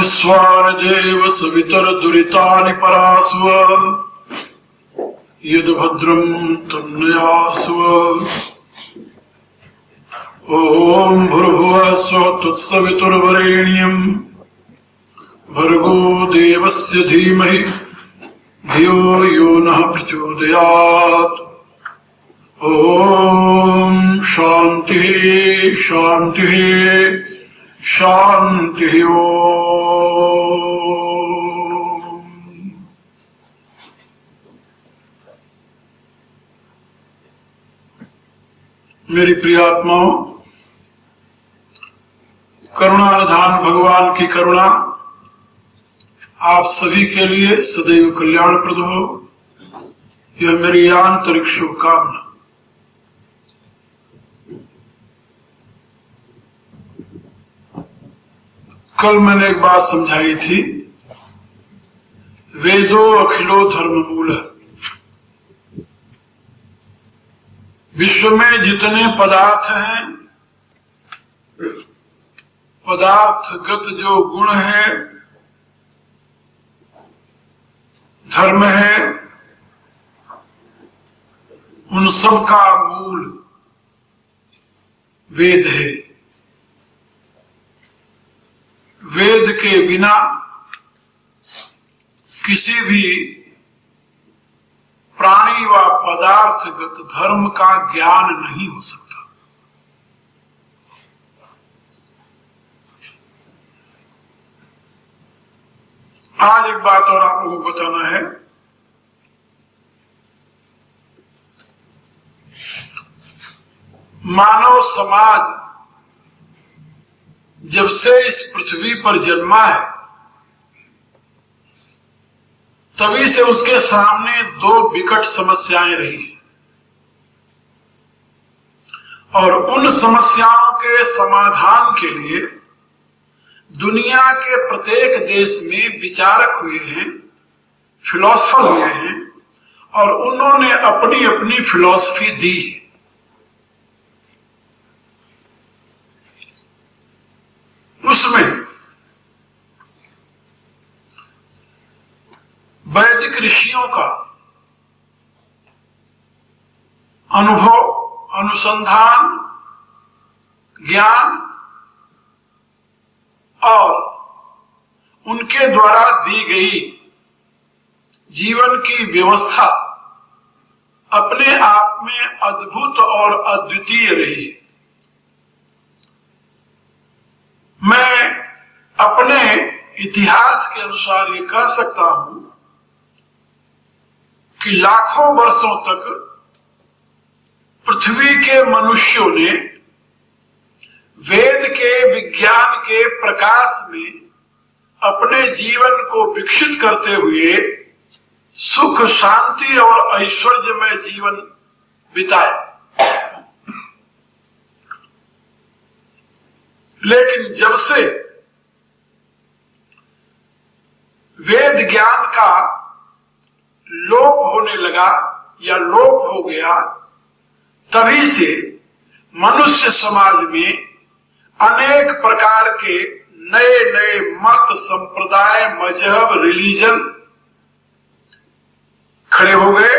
स्वानदेव सवितर्दुरितानि परास्व यद्भद्रम् तन्नयास्व। ॐ भूर्भुवः स्वः तत्सवितुर्वरेण्यम् भर्गो देवस्य धीमहि धियो यो नः प्रचोदयात्। ॐ शान्तिः शान्तिः शान्तिः। मेरी प्रिय आत्माओं, करुणानिधान भगवान की करुणा आप सभी के लिए सदैव कल्याणप्रद हो, यह मेरी आंतरिक शुभकामना। कल मैंने एक बात समझाई थी, वेदो अखिलो धर्म मूल। विश्व में जितने पदार्थ हैं, पदार्थगत जो गुण है, धर्म है, उन सब का मूल वेद है। वेद के बिना किसी भी प्राणी व पदार्थगत धर्म का ज्ञान नहीं हो सकता। आज एक बात और आप लोगों को बताना है। मानव समाज जब से इस पृथ्वी पर जन्मा है, तभी से उसके सामने दो विकट समस्याएं रही हैं, और उन समस्याओं के समाधान के लिए दुनिया के प्रत्येक देश में विचारक हुए हैं, फिलॉसफर हुए हैं, और उन्होंने अपनी अपनी फिलॉसफी दी है। उसमें वैदिक ऋषियों का अनुभव, अनुसंधान, ज्ञान और उनके द्वारा दी गई जीवन की व्यवस्था अपने आप में अद्भुत और अद्वितीय रही है। मैं अपने इतिहास के अनुसार ये कह सकता हूं कि लाखों वर्षों तक पृथ्वी के मनुष्यों ने वेद के विज्ञान के प्रकाश में अपने जीवन को विकसित करते हुए सुख, शांति और ऐश्वर्यमय जीवन बिताया। लेकिन जब से वेद ज्ञान का लोप होने लगा या लोप हो गया, तभी से मनुष्य समाज में अनेक प्रकार के नए नए मत, संप्रदाय, मजहब, रिलीजन खड़े हो गए,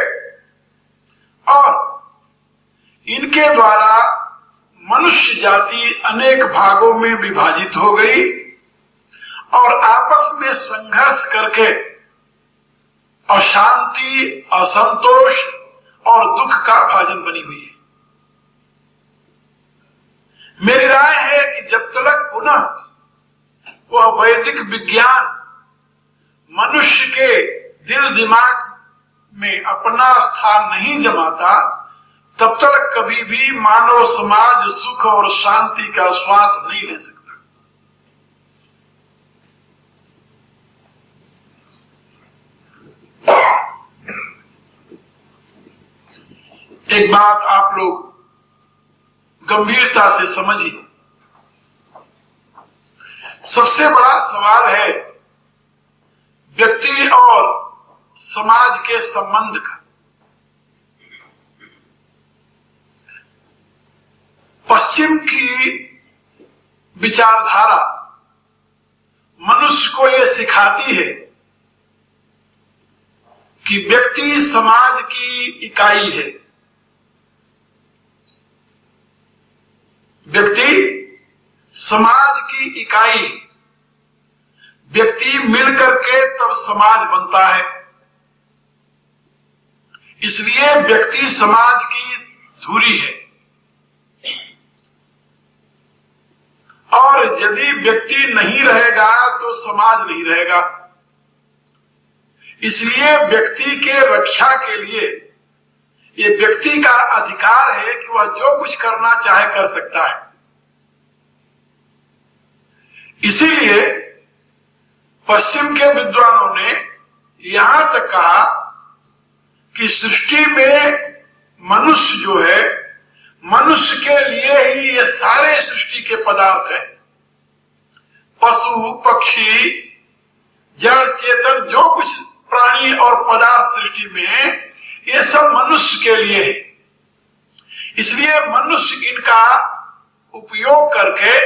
और इनके द्वारा मनुष्य जाति अनेक भागों में विभाजित हो गई और आपस में संघर्ष करके अशांति, असंतोष और दुख का भाजन बनी हुई है। मेरी राय है कि जब तक पुनः वह वैदिक विज्ञान मनुष्य के दिल दिमाग में अपना स्थान नहीं जमाता, तब तक कभी भी मानव समाज सुख और शांति का श्वास नहीं ले सकता। एक बात आप लोग गंभीरता से समझिए। सबसे बड़ा सवाल है व्यक्ति और समाज के संबंध का। पश्चिम की विचारधारा मनुष्य को यह सिखाती है कि व्यक्ति समाज की इकाई है। व्यक्ति समाज की इकाई, व्यक्ति मिलकर के तब समाज बनता है। इसलिए व्यक्ति समाज की धुरी है। और यदि व्यक्ति नहीं रहेगा तो समाज नहीं रहेगा। इसलिए व्यक्ति के रक्षा के लिए ये व्यक्ति का अधिकार है कि वह जो कुछ करना चाहे कर सकता है। इसीलिए पश्चिम के विद्वानों ने यहां तक कहा कि सृष्टि में मनुष्य जो है, मनुष्य के लिए ही ये सारे सृष्टि के पदार्थ हैं। पशु, पक्षी, जड़, चेतन, जो कुछ प्राणी और पदार्थ सृष्टि में है, ये सब मनुष्य के लिए है। इसलिए मनुष्य इनका उपयोग करके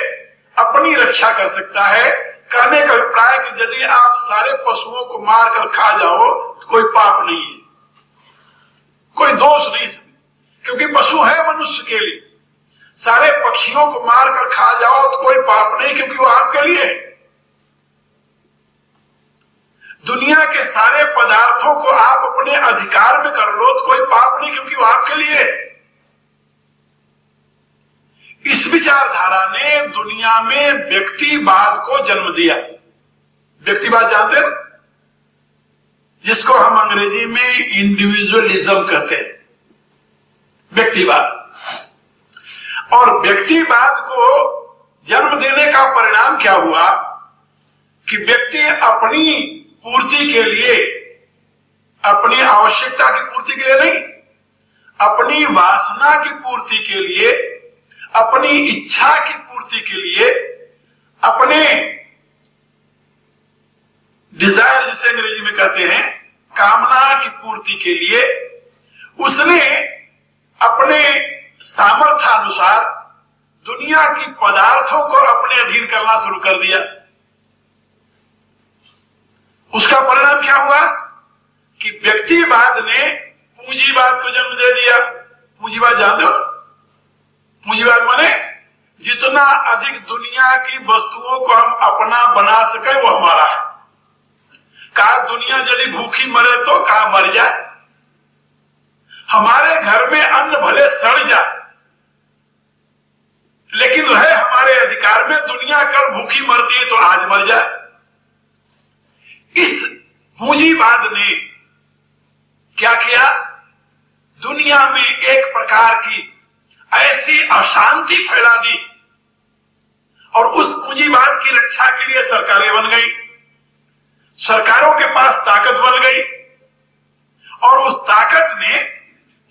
अपनी रक्षा कर सकता है। कहने का अभिप्राय कि यदि आप सारे पशुओं को मारकर खा जाओ तो कोई पाप नहीं है, कोई दोष नहीं, क्योंकि पशु है मनुष्य के लिए। सारे पक्षियों को मारकर खा जाओ तो कोई पाप नहीं, क्योंकि वो आपके लिए है। दुनिया के सारे पदार्थों को आप अपने अधिकार में कर लो तो कोई पाप नहीं, क्योंकि वो आपके लिए है। इस विचारधारा ने दुनिया में व्यक्तिवाद को जन्म दिया। व्यक्तिवाद जानते हैं, जिसको हम अंग्रेजी में इंडिविजुअलिज्म कहते हैं, व्यक्तिवाद। और व्यक्तिवाद को जन्म देने का परिणाम क्या हुआ कि व्यक्ति अपनी पूर्ति के लिए, अपनी आवश्यकता की पूर्ति के लिए नहीं, अपनी वासना की पूर्ति के लिए, अपनी इच्छा की पूर्ति के लिए, अपने डिजायर जिसे अंग्रेजी में कहते हैं, कामना की पूर्ति के लिए उसने अपने सामर्थ्यानुसार दुनिया की पदार्थों को अपने अधीन करना शुरू कर दिया। उसका परिणाम क्या हुआ कि व्यक्तिवाद ने पूंजीवाद को जन्म दे दिया। पूंजीवाद जानते हो? पूंजीवाद माने जितना अधिक दुनिया की वस्तुओं को हम अपना बना सके वो हमारा है। कहा दुनिया यदि भूखी मरे तो कहा मर जाए, हमारे घर में अन्न भले सड़ जाए लेकिन रहे हमारे अधिकार में। दुनिया कल भूखी मरती है तो आज मर जाए। इस पूंजीवाद ने क्या किया, दुनिया में एक प्रकार की ऐसी अशांति फैला दी। और उस पूंजीवाद की रक्षा के लिए सरकारें बन गई, सरकारों के पास ताकत बन गई, और उस ताकत ने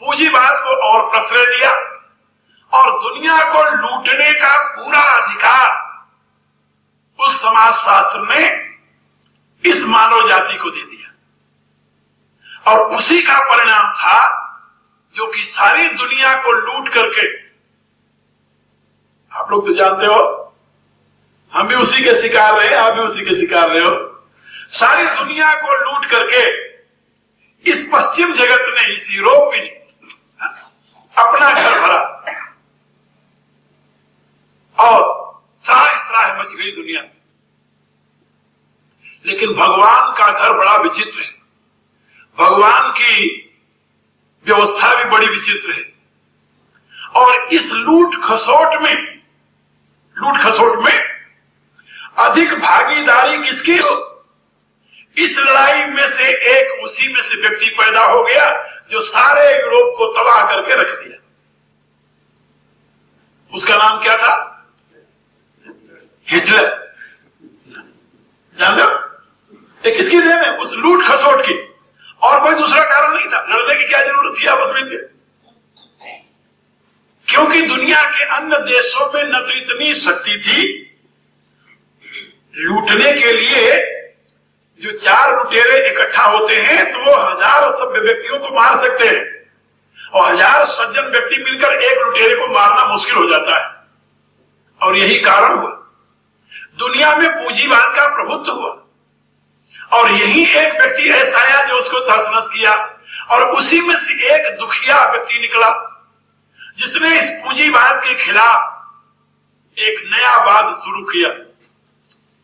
पूंजीवाद को और प्रश्रय दिया और दुनिया को लूटने का पूरा अधिकार उस समाजशास्त्र ने इस मानव जाति को दे दिया। और उसी का परिणाम था जो कि सारी दुनिया को लूट करके, आप लोग तो जानते हो, हम भी उसी के शिकार रहे, आप भी उसी के शिकार रहे हो। सारी दुनिया को लूट करके इस पश्चिम जगत ने, इस यूरोप ने अपना घर भरा और त्राह त्राह मच गई दुनिया में। लेकिन भगवान का घर बड़ा विचित्र है, भगवान की व्यवस्था भी बड़ी विचित्र है। और इस लूट खसोट में अधिक भागीदारी किसकी हो? इस लड़ाई में से एक उसी में से व्यक्ति पैदा हो गया जो सारे यूरोप को तबाह करके रख दिया। उसका नाम क्या था? हिटलर। जान लो, ये किसकी देन है? उस लूट खसोट की। और कोई दूसरा कारण नहीं था। लड़ने की क्या जरूरत थी आपस में? क्योंकि दुनिया के अन्य देशों में न तो इतनी शक्ति थी लूटने के लिए। जो 4 लुटेरे इकट्ठा होते हैं तो वो 1000 सभ्य व्यक्तियों को मार सकते हैं, और 1000 सज्जन व्यक्ति मिलकर एक लुटेरे को मारना मुश्किल हो जाता है। और यही कारण हुआ, दुनिया में पूंजीवाद का प्रभुत्व हुआ और यही एक व्यक्ति ऐसा आया जो उसको तहस-नहस किया और उसी में से एक दुखिया व्यक्ति निकला जिसने इस पूंजीवाद के खिलाफ एक नया वाद शुरू किया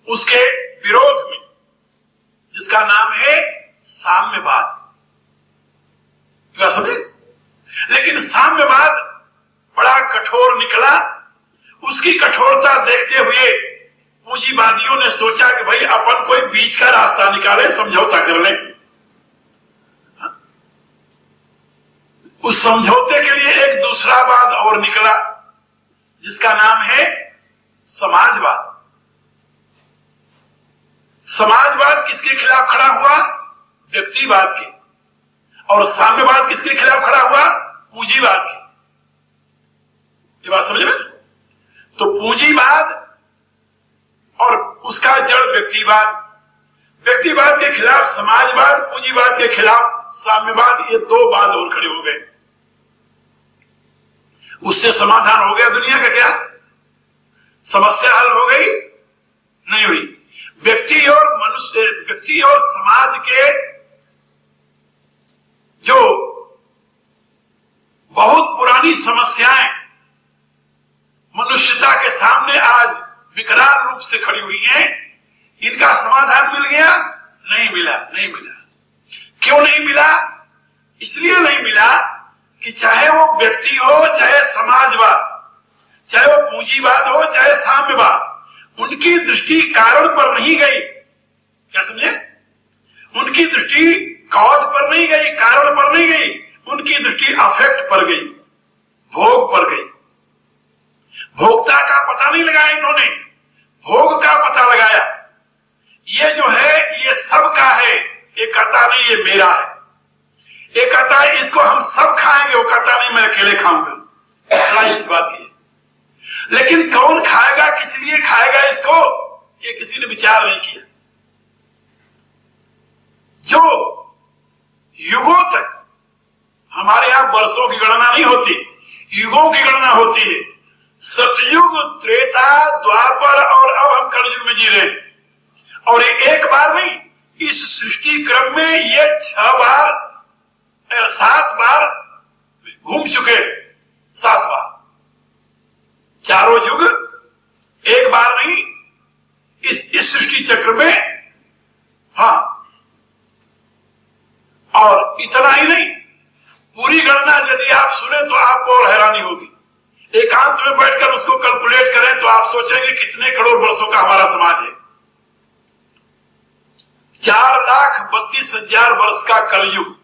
उसके विरोध में, जिसका नाम है साम्यवाद। क्या समझे? लेकिन साम्यवाद बड़ा कठोर निकला। उसकी कठोरता देखते हुए पूंजीवादियों ने सोचा कि भाई अपन कोई बीच का रास्ता निकाले, समझौता कर ले। उस समझौते के लिए एक दूसरा वाद और निकला जिसका नाम है समाजवाद। समाजवाद किसके खिलाफ खड़ा हुआ? व्यक्तिवाद के। और साम्यवाद किसके खिलाफ खड़ा हुआ? पूंजीवाद के। ये बात समझ रहे? तो पूंजीवाद और उसका जड़ व्यक्तिवाद, व्यक्तिवाद के खिलाफ समाजवाद, पूंजीवाद के खिलाफ साम्यवाद, ये दो वाद और खड़े हो गए। उससे समाधान हो गया दुनिया का? क्या समस्या हल हो गई? नहीं हुई। व्यक्ति और समाज के जो बहुत पुरानी समस्याएं मनुष्यता के सामने आज विकराल रूप से खड़ी हुई हैं, इनका समाधान मिल गया? नहीं मिला। क्यों नहीं मिला? इसलिए नहीं मिला कि चाहे वो व्यक्ति हो, चाहे समाजवाद, चाहे वो पूंजीवाद हो, चाहे साम्यवाद, उनकी दृष्टि कारण पर नहीं गई। क्या समझे? उनकी दृष्टि कॉज पर नहीं गई, कारण पर नहीं गई, उनकी दृष्टि अफेक्ट पर गई, भोग पर गई। भोक्ता का पता नहीं लगाया इन्होंने, भोग का पता लगाया। ये जो है ये सबका है, ये कहता नहीं ये मेरा है। ये कहता है इसको हम सब खाएंगे, वो कहता नहीं मैं अकेले खाऊंगा। लड़ाई इस बात की। लेकिन कौन खाएगा, किस लिए खाएगा इसको, ये किसी ने विचार नहीं किया। जो युगों तक, हमारे यहां वर्षों की गणना नहीं होती, युगों की गणना होती है। सतयुग, त्रेता, द्वापर और अब हम कलयुग में जी रहे हैं। और एक बार नहीं, इस सृष्टि क्रम में ये 7 बार घूम चुके। 7 बार, चारों युग एक बार नहीं, इस सृष्टि चक्र में। हाँ, और इतना ही नहीं, पूरी गणना यदि आप सुने तो आपको और हैरानी होगी। एकांत में बैठकर उसको कैलकुलेट करें तो आप सोचेंगे कितने करोड़ वर्षों का हमारा समाज है। 4,32,000 वर्ष का कलयुग,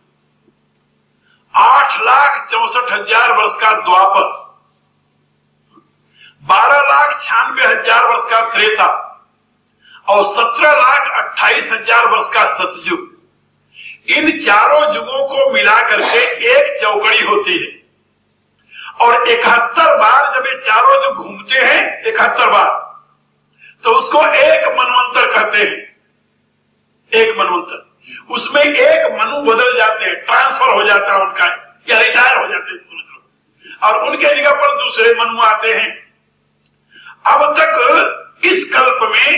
8,64,000 वर्ष का द्वापर, 12,96,000 वर्ष का त्रेता और 17,28,000 वर्ष का सतयुग। इन चारों युगों को मिला करके एक चौकड़ी होती है। और 71 बार जब ये चारों युग घूमते हैं, 71 बार, तो उसको एक मनवंतर कहते हैं। एक मनवंतर, उसमें एक मनु बदल जाते हैं, ट्रांसफर हो जाता है उनका, या रिटायर हो जाते हैं समझ लो, और उनके जगह पर दूसरे मनु आते हैं। अब तक इस कल्प में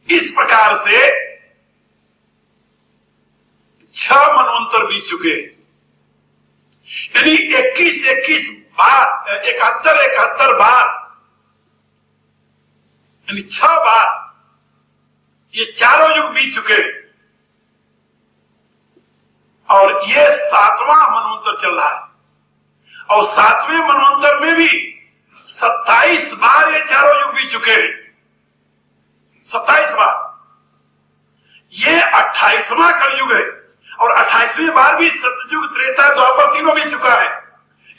इस प्रकार से 6 मनवंतर बीत चुके, यानी 21 बार, 71 बार, यानी 6 बार ये चारों युग बीत चुके। और ये 7वां मनवंतर चल रहा है। और 7वें मनवंतर में भी 27 बार ये चारों युग बीत चुके हैं। 27 बार। ये 28वां कलयुग है और 28वीं बार भी सतयुग, त्रेता, द्वापर तीनों बीत चुका है।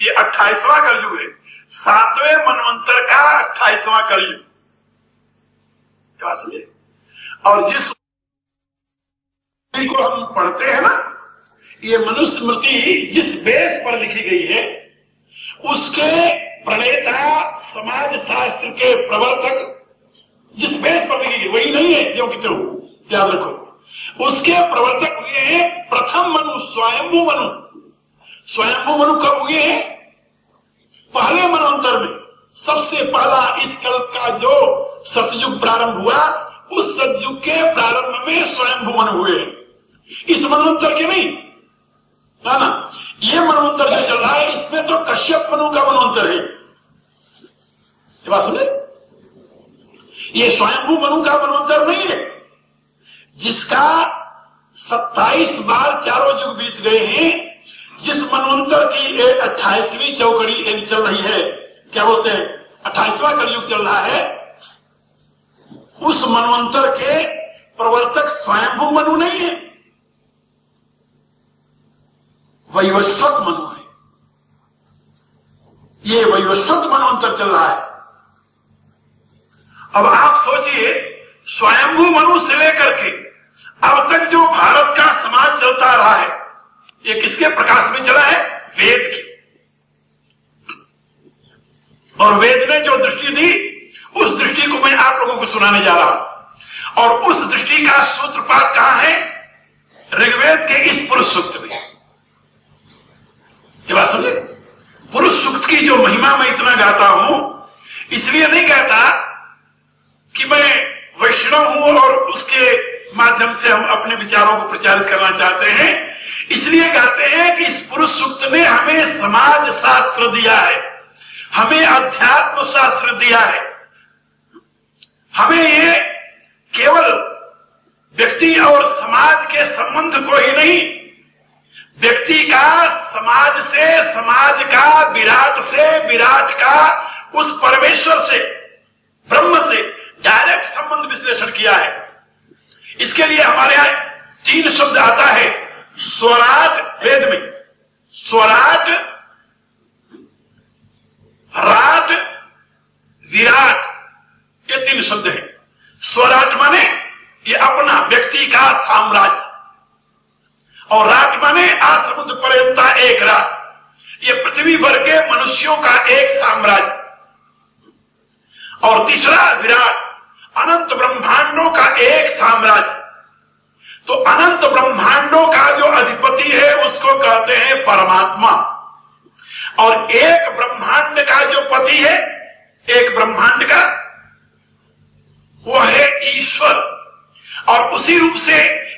ये 28वां कलयुग है, 7वें मनवंतर का 28वां कलयुग। क्या समझे? और जिस को हम पढ़ते हैं ना, ये मनुस्मृति जिस बेस पर लिखी गई है, उसके प्रणेता, समाज शास्त्र के प्रवर्तक जिस बेस पर लिखी गई वही नहीं है जो कि त्यों, याद रखो। उसके प्रवर्तक हुए हैं प्रथम मनु, स्वयंभू मनु। स्वयंभू मनु कब हुए हैं? पहले मनवंतर में, सबसे पहला इस कल्प का जो सतयुग प्रारंभ हुआ, उस सतयुग के प्रारंभ में स्वयंभू मनु हुए। इस मनवंतर के नहीं, ना, ये मनवंतर जो चल रहा है इसमें तो कश्यप मनु का मनवंतर है। ये बात समझे? ये स्वयंभू मनु का मनवंतर नहीं है, जिसका 27 बार चारों युग बीत गए हैं। जिस मनवंतर की 28वीं चौकड़ी चल रही है, क्या बोलते हैं, 28वां कलयुग चल रहा है, उस मनवंतर के प्रवर्तक स्वयंभू मनु नहीं है, वैवस्वत मनु है। ये वैवस्वत मनवंतर चल रहा है। अब आप सोचिए, स्वयंभू मनु से लेकर के अब तक जो भारत का समाज चलता रहा है, ये किसके प्रकाश में चला है? वेद की। और वेद ने जो दृष्टि दी, उस दृष्टि को मैं आप लोगों को सुनाने जा रहा हूं। और उस दृष्टि का सूत्रपात कहां है? ऋग्वेद के इस पुरुष सूक्त में। ये बात समझे? पुरुष सूक्त की जो महिमा मैं इतना गाता हूं, इसलिए नहीं कहता कि मैं वैष्णव हूं और उसके माध्यम से हम अपने विचारों को प्रचारित करना चाहते हैं। इसलिए कहते हैं कि इस पुरुष सूक्त ने हमें समाज शास्त्र दिया है, हमें अध्यात्म शास्त्र दिया है। हमें ये केवल व्यक्ति और समाज के संबंध को ही नहीं, व्यक्ति का समाज से, समाज का विराट से, विराट का उस परमेश्वर से, ब्रह्म से डायरेक्ट संबंध विश्लेषण किया है। इसके लिए हमारे यहां 3 शब्द आता है स्वराट वेद में। स्वराट, राट, विराट, ये 3 शब्द हैं। स्वराट माने ये अपना व्यक्ति का साम्राज्य, और राट माने आसमुद्र पर्यंता एक राट, ये पृथ्वी भर के मनुष्यों का एक साम्राज्य। और तीसरा विराट, अनंत ब्रह्मांडों का एक साम्राज्य। तो अनंत ब्रह्मांडों का जो अधिपति है उसको कहते हैं परमात्मा, और एक ब्रह्मांड का जो पति है, एक ब्रह्मांड का, वो है ईश्वर। और उसी रूप से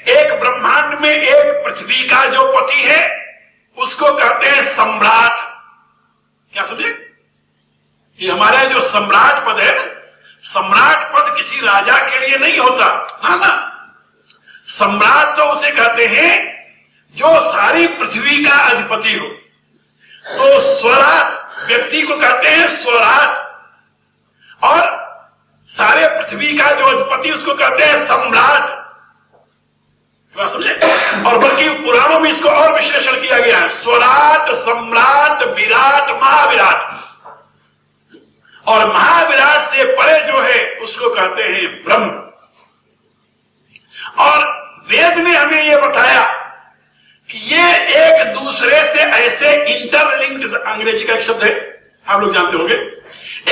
एक ब्रह्मांड में एक पृथ्वी का जो पति है उसको कहते हैं सम्राट। क्या समझे? ये हमारा जो सम्राट पद है, सम्राट पद किसी राजा के लिए नहीं होता, ना। सम्राट तो उसे कहते हैं जो सारी पृथ्वी का अधिपति हो। तो स्वराट व्यक्ति को कहते हैं स्वराट, और सारे पृथ्वी का जो अधिपति उसको कहते हैं सम्राट। समझे? और बल्कि पुराणों में इसको और विश्लेषण किया गया है, स्वराट, सम्राट, विराट, महाविराट। और महाविराट से परे जो है उसको कहते हैं ब्रह्म। और वेद ने हमें यह बताया कि ये एक दूसरे से ऐसे इंटरलिंक्ड, अंग्रेजी का एक शब्द है, आप लोग जानते होंगे,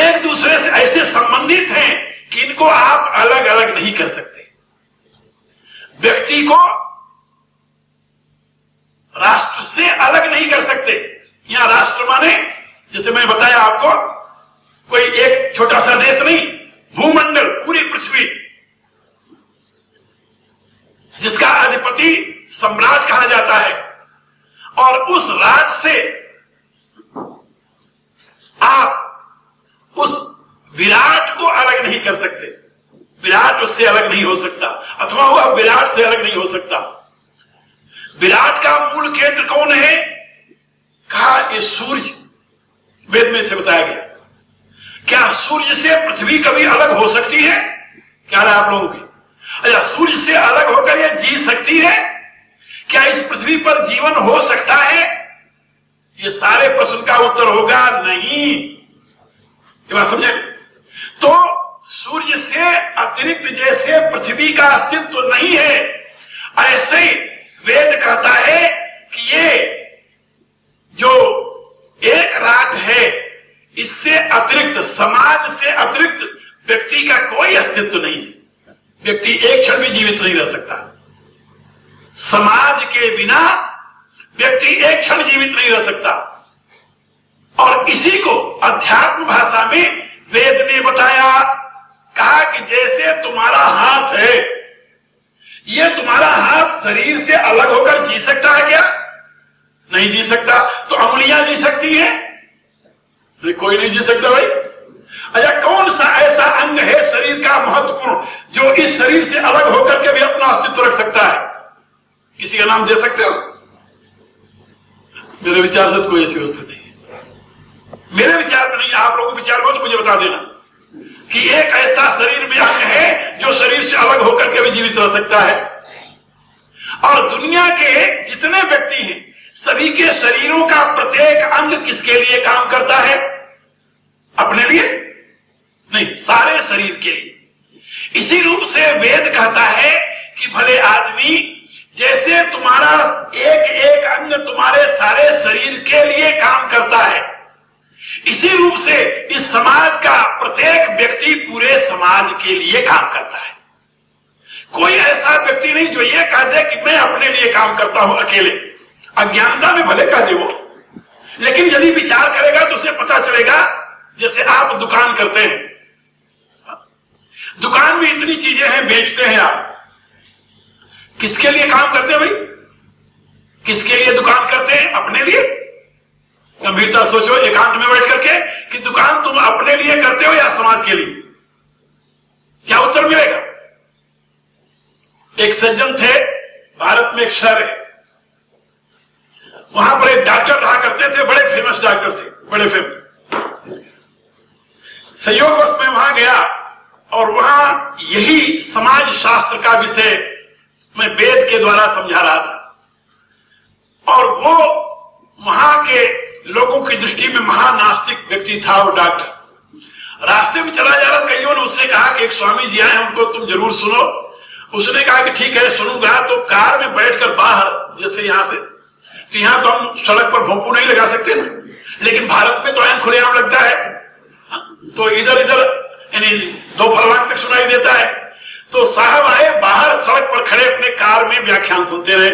एक दूसरे से ऐसे संबंधित हैं कि इनको आप अलग अलग नहीं कर सकते। व्यक्ति को राष्ट्र से अलग नहीं कर सकते। यहां राष्ट्र माने, जैसे मैं बताया आपको, कोई एक छोटा सा देश नहीं, भूमंडल, पूरी पृथ्वी, जिसका अधिपति सम्राट कहा जाता है। और उस राज से आप उस विराट को अलग नहीं कर सकते। विराट उससे अलग नहीं हो सकता, अथवा वह विराट से अलग नहीं हो सकता। विराट का मूल केंद्र कौन है? कहा ये सूर्य, वेद में से बताया गया। क्या सूर्य से पृथ्वी कभी अलग हो सकती है? क्या रहा आप लोगों की? अच्छा, सूर्य से अलग होकर यह जी सकती है? क्या इस पृथ्वी पर जीवन हो सकता है? ये सारे प्रश्न का उत्तर होगा नहीं। ये बात समझे? तो सूर्य से अतिरिक्त जैसे पृथ्वी का अस्तित्व तो नहीं है, ऐसे ही वेद कहता है कि ये जो एक राट है, इससे अतिरिक्त, समाज से अतिरिक्त व्यक्ति का कोई अस्तित्व नहीं है। व्यक्ति एक क्षण भी जीवित नहीं रह सकता। समाज के बिना व्यक्ति एक क्षण जीवित नहीं रह सकता। और इसी को अध्यात्म भाषा में वेद ने बताया, कहा कि जैसे तुम्हारा हाथ है, ये तुम्हारा हाथ शरीर से अलग होकर जी सकता है क्या? नहीं जी सकता। तो अंगुलियां जी सकती हैं? नहीं, कोई नहीं जी सकता भाई। अच्छा, कौन सा ऐसा अंग है शरीर का महत्वपूर्ण जो इस शरीर से अलग होकर के भी अपना अस्तित्व रख सकता है? किसी का नाम दे सकते हो? मेरे विचार से तो कोई ऐसी वस्तु नहीं है। मेरे विचार में नहीं, आप लोगों के विचार में तो मुझे बता देना कि एक ऐसा शरीर में अंग है जो शरीर से अलग होकर के भी जीवित रह सकता है। और दुनिया के जितने व्यक्ति हैं, सभी के शरीरों का प्रत्येक अंग किसके लिए काम करता है? अपने लिए नहीं, सारे शरीर के लिए। इसी रूप से वेद कहता है कि भले आदमी, जैसे तुम्हारा एक एक अंग तुम्हारे सारे शरीर के लिए काम करता है, इसी रूप से इस समाज का प्रत्येक व्यक्ति पूरे समाज के लिए काम करता है। कोई ऐसा व्यक्ति नहीं जो ये कह दे कि मैं अपने लिए काम करता हूं अकेले। अज्ञानता में भले कह दे वो, लेकिन यदि विचार करेगा तो उसे पता चलेगा। जैसे आप दुकान करते हैं, दुकान में इतनी चीजें हैं, बेचते हैं आप, किसके लिए काम करते हैं भाई? किसके लिए दुकान करते हैं? अपने लिए। गंभीरता सोचो एकांत में बैठ करके कि दुकान तुम अपने लिए करते हो या समाज के लिए? क्या उत्तर मिलेगा? एक सज्जन थे, भारत में एक शहर है, वहां पर एक डॉक्टर रहा करते थे, बड़े फेमस डॉक्टर थे, बड़े फेमस। संयोगवश में वहां गया और वहां यही समाज शास्त्र का विषय मैं वेद के द्वारा समझा रहा था। और वो वहां के लोगों की दृष्टि में महानास्तिक व्यक्ति था वो डॉक्टर। रास्ते में चला जा रहा, कईयों ने उससे कहा कि एक स्वामी जी आए, उनको तुम जरूर सुनो। उसने कहा कि ठीक है सुनूंगा। तो कार में बैठकर बाहर, जैसे यहां से, तो यहां तो हम सड़क पर भोंपू नहीं लगा सकते ना, लेकिन भारत में तो ऐन खुलेआम लगता है, तो इधर इधर यानी 2 फरलांग तक सुनाई देता है। तो साहब आए, बाहर सड़क पर खड़े अपने कार में व्याख्यान सुनते रहे।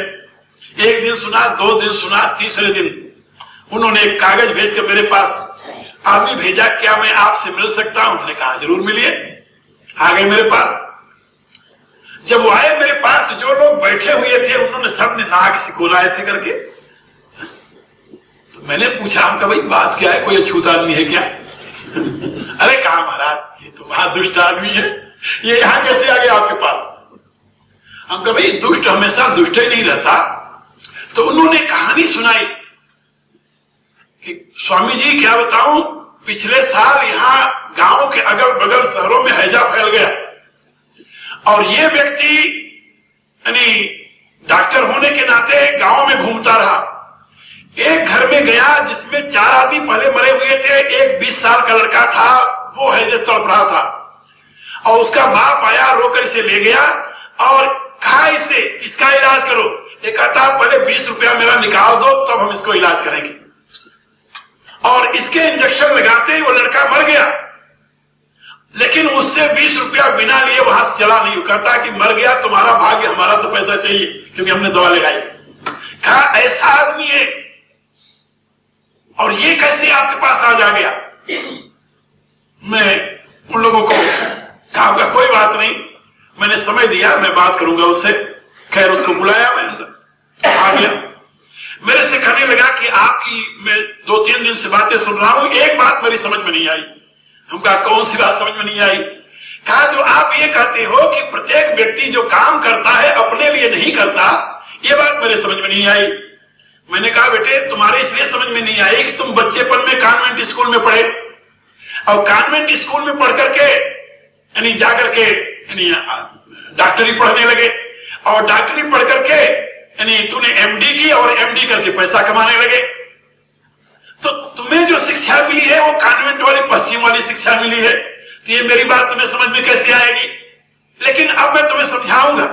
एक दिन सुना, 2 दिन सुना, तीसरे दिन उन्होंने एक कागज भेजकर मेरे पास आदमी भेजा, क्या मैं आपसे मिल सकता हूं? मैंने कहा जरूर मिलिए। आ गए मेरे पास। जब वो आए मेरे पास, तो जो लोग बैठे हुए थे उन्होंने सबने नाक सिकोला ऐसे करके। तो मैंने पूछा, हम कहा भाई बात क्या है, कोई अछूत आदमी है क्या? अरे कहा महाराज, ये तो बड़ा दुष्ट आदमी है, ये यहां कैसे आ गया आपके पास? हम कहा भाई दुष्ट हमेशा दुष्ट ही नहीं रहता। तो उन्होंने कहानी सुनाई कि स्वामी जी क्या बताऊं, पिछले साल यहां गांव के अगल बगल शहरों में हैजा फैल गया और ये व्यक्ति यानी डॉक्टर होने के नाते गांव में घूमता रहा। एक घर में गया जिसमें 4 आदमी पहले मरे हुए थे, एक 20 साल का लड़का था, वो हैजे तड़प रहा था और उसका बाप आया, रोकर इसे ले गया और कहा इसे इसका इलाज करो। ये कहता पहले 20 रुपया मेरा निकाल दो, तब हम इसको इलाज करेंगे। और इसके इंजेक्शन लगाते ही वो लड़का मर गया, लेकिन उससे 20 रुपया बिना लिए वहां से चला नहीं। कहता कि मर गया तुम्हारा भाग्य, हमारा तो पैसा चाहिए क्योंकि हमने दवा लगाई। कहा ऐसा आदमी है और ये कैसे आपके पास आज आ गया? मैं उन लोगों को कहा कोई बात नहीं, मैंने समय दिया, मैं बात करूंगा उससे। खैर उसको बुलाया, मैं अंदर आ गया। मेरे से कहने लगा कि आपकी मैं 2-3 दिन से बातें सुन रहा हूं, एक बात मेरी समझ में नहीं आई। हम कहा कौन सी बात समझ में नहीं आई? कहा जो आप ये कहते हो कि प्रत्येक व्यक्ति जो काम करता है अपने लिए नहीं करता, ये बात मेरे समझ में नहीं आई। मैंने कहा बेटे तुम्हारे इसलिए समझ में नहीं आई कि तुम बच्चेपन में कॉन्वेंट स्कूल में पढ़े और कॉन्वेंट स्कूल में पढ़ करके यानी जाकर के यानी डॉक्टरी पढ़ने लगे और डॉक्टरी पढ़ करके यानी तूने एमडी की और एमडी करके पैसा कमाने लगे। तो तुम्हें जो शिक्षा मिली है वो कॉन्वेंट वाली पश्चिम वाली शिक्षा मिली है। तो ये मेरी बात तुम्हें समझ में कैसे आएगी? लेकिन अब मैं तुम्हें समझाऊंगा।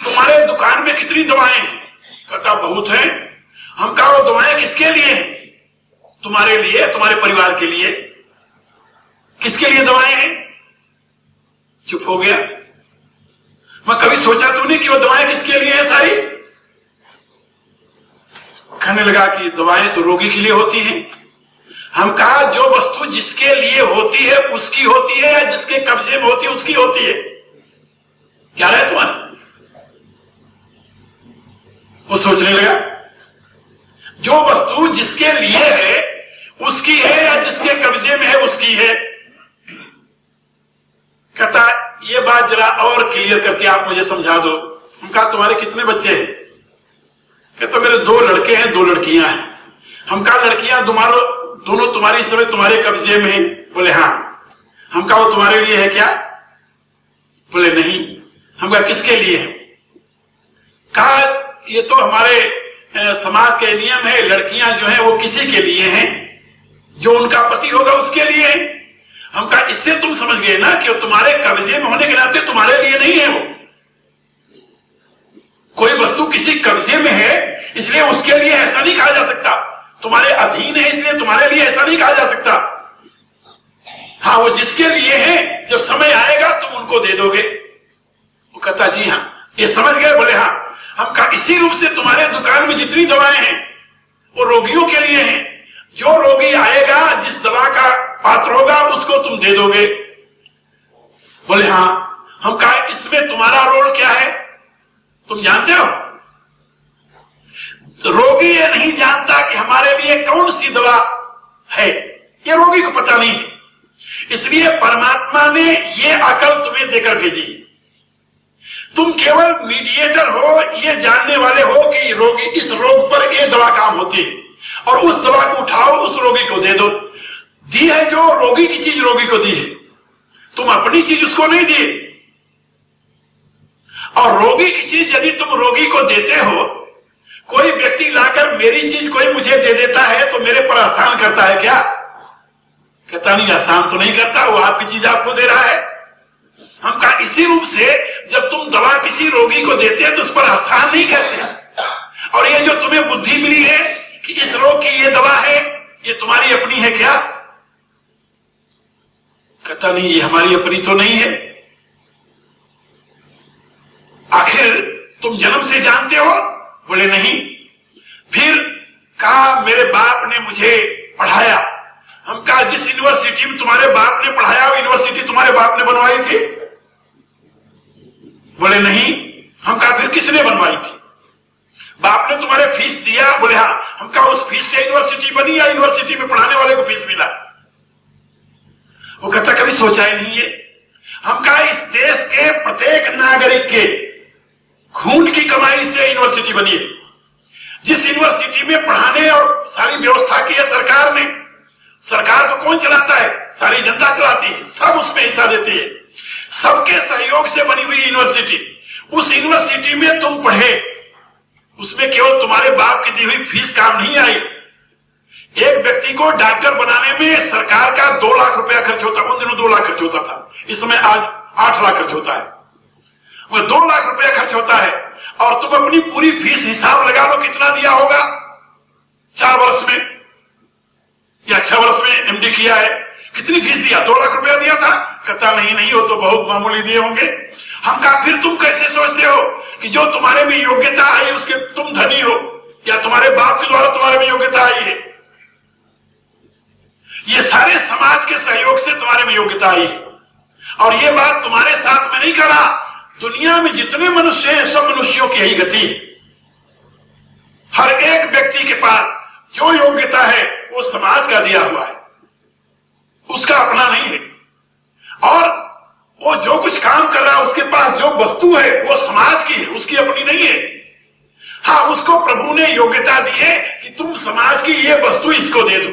तुम्हारे दुकान में कितनी दवाएं हैं? कहता बहुत है। हम कहा वो दवाएं किसके लिए हैं? तुम्हारे लिए, तुम्हारे परिवार के लिए। किसके लिए दवाएं हैं? चुप हो गया। मैं कभी सोचा तूने कि वो दवाएं किसके लिए है सारी? कहने लगा कि दवाएं तो रोगी के लिए होती हैं। हम कहा जो वस्तु जिसके लिए होती है उसकी होती है या जिसके कब्जे में होती है उसकी होती है? क्या रहे तुम्हारे? वो सोचने लगा जो वस्तु जिसके लिए है उसकी है या जिसके कब्जे में है उसकी है। कहता ये बात जरा और क्लियर करके आप मुझे समझा दो। हम कहा तुम्हारे कितने बच्चे हैं? कहता मेरे 2 लड़के हैं 2 लड़कियां हैं। हम कहा लड़कियां दोनों तुम्हारी इस समय तुम्हारे कब्जे में है? बोले हाँ। हम कहा वो तुम्हारे लिए है क्या? बोले नहीं। हम कहा किसके लिए है? कहा ये तो हमारे समाज के नियम है, लड़कियां जो हैं वो किसी के लिए हैं, जो उनका पति होगा उसके लिए है। हम कहा इससे तुम समझ गए ना कि तुम्हारे कब्जे में होने के नाते तुम्हारे लिए नहीं है। वो कोई वस्तु किसी कब्जे में है इसलिए उसके लिए ऐसा नहीं कहा जा सकता। तुम्हारे अधीन है इसलिए तुम्हारे लिए ऐसा नहीं कहा जा सकता। हाँ वो जिसके लिए है जब समय आएगा तुम उनको दे दोगे। वो कहता जी हाँ। ये समझ गए? बोले हाँ। हम कहा इसी रूप से तुम्हारे दुकान में जितनी दवाएं हैं वो रोगियों के लिए हैं। जो रोगी आएगा जिस दवा का पात्र होगा उसको तुम दे दोगे। बोले हाँ। हम कहा इसमें तुम्हारा रोल क्या है तुम जानते हो? तो रोगी ये नहीं जानता कि हमारे लिए कौन सी दवा है, ये रोगी को पता नहीं है। इसलिए परमात्मा ने ये अकल तुम्हें देकर भेजी। तुम केवल मीडिएटर हो, ये जानने वाले हो कि रोगी इस रोग पर ये दवा काम होती है और उस दवा को उठाओ उस रोगी को दे दो। दी है जो रोगी की चीज रोगी को दी है, तुम अपनी चीज उसको नहीं दिए। और रोगी की चीज यदि तुम रोगी को देते हो, कोई व्यक्ति लाकर मेरी चीज कोई मुझे दे देता है तो मेरे पर आसान करता है क्या? कहता नहीं, आसान तो नहीं करता, वो आपकी चीज आपको दे रहा है। हम कहा इसी रूप से जब तुम दवा किसी रोगी को देते हैं तो उस पर आसान नहीं करते। और ये जो तुम्हें बुद्धि मिली है कि इस रोग की ये दवा है, ये तुम्हारी अपनी है क्या? कहता नहीं, ये हमारी अपनी तो नहीं है। आखिर तुम जन्म से जानते हो? बोले नहीं। फिर कहा मेरे बाप ने मुझे पढ़ाया। हम कहा जिस यूनिवर्सिटी में तुम्हारे बाप ने पढ़ाया वो यूनिवर्सिटी तुम्हारे बाप ने बनवाई थी? बोले नहीं। हम कहा फिर किसने बनवाई थी? बाप ने तुम्हारे फीस दिया? बोले हाँ। हम कहा उस फीस से यूनिवर्सिटी बनी या यूनिवर्सिटी में पढ़ाने वाले को फीस मिला? वो कहता कभी सोचा ही नहीं है। हम कहा इस देश के प्रत्येक नागरिक के खून की कमाई से यूनिवर्सिटी बनी है। जिस यूनिवर्सिटी में पढ़ाने और सारी व्यवस्था की है सरकार ने, सरकार को कौन चलाता है? सारी जनता चलाती है, सब उसमें हिस्सा देती है। सबके सहयोग से बनी हुई यूनिवर्सिटी, उस यूनिवर्सिटी में तुम पढ़े, उसमें केवल तुम्हारे बाप की दी हुई फीस काम नहीं आई। एक व्यक्ति को डॉक्टर बनाने में सरकार का 2 लाख रुपया खर्च होता। उन दिनों 2 लाख खर्च होता था, इस समय आज 8 लाख खर्च होता है। वह 2 लाख रुपया खर्च होता है और तुम अपनी पूरी फीस हिसाब लगा लो कितना दिया होगा 4 वर्ष में या 6 वर्ष में एमडी किया है, कितनी फीस दिया? 2 लाख रुपया दिया था? कहता नहीं, वो तो बहुत मामूली दिए होंगे। हम कहा फिर तुम कैसे सोचते हो कि जो तुम्हारे में योग्यता आई उसके तुम धनी हो, या तुम्हारे बाप के द्वारा तुम्हारे में योग्यता आई है? ये सारे समाज के सहयोग से तुम्हारे में योग्यता आई है। और ये बात तुम्हारे साथ में नहीं करा, दुनिया में जितने मनुष्य हैं सब मनुष्यों की यही गति है। हर एक व्यक्ति के पास जो योग्यता है वो समाज का दिया हुआ है, उसका अपना नहीं है। और वो जो कुछ काम कर रहा है उसके पास जो वस्तु है वो समाज की है, उसकी अपनी नहीं है। हाँ, उसको प्रभु ने योग्यता दी है कि तुम समाज की ये वस्तु इसको दे दो,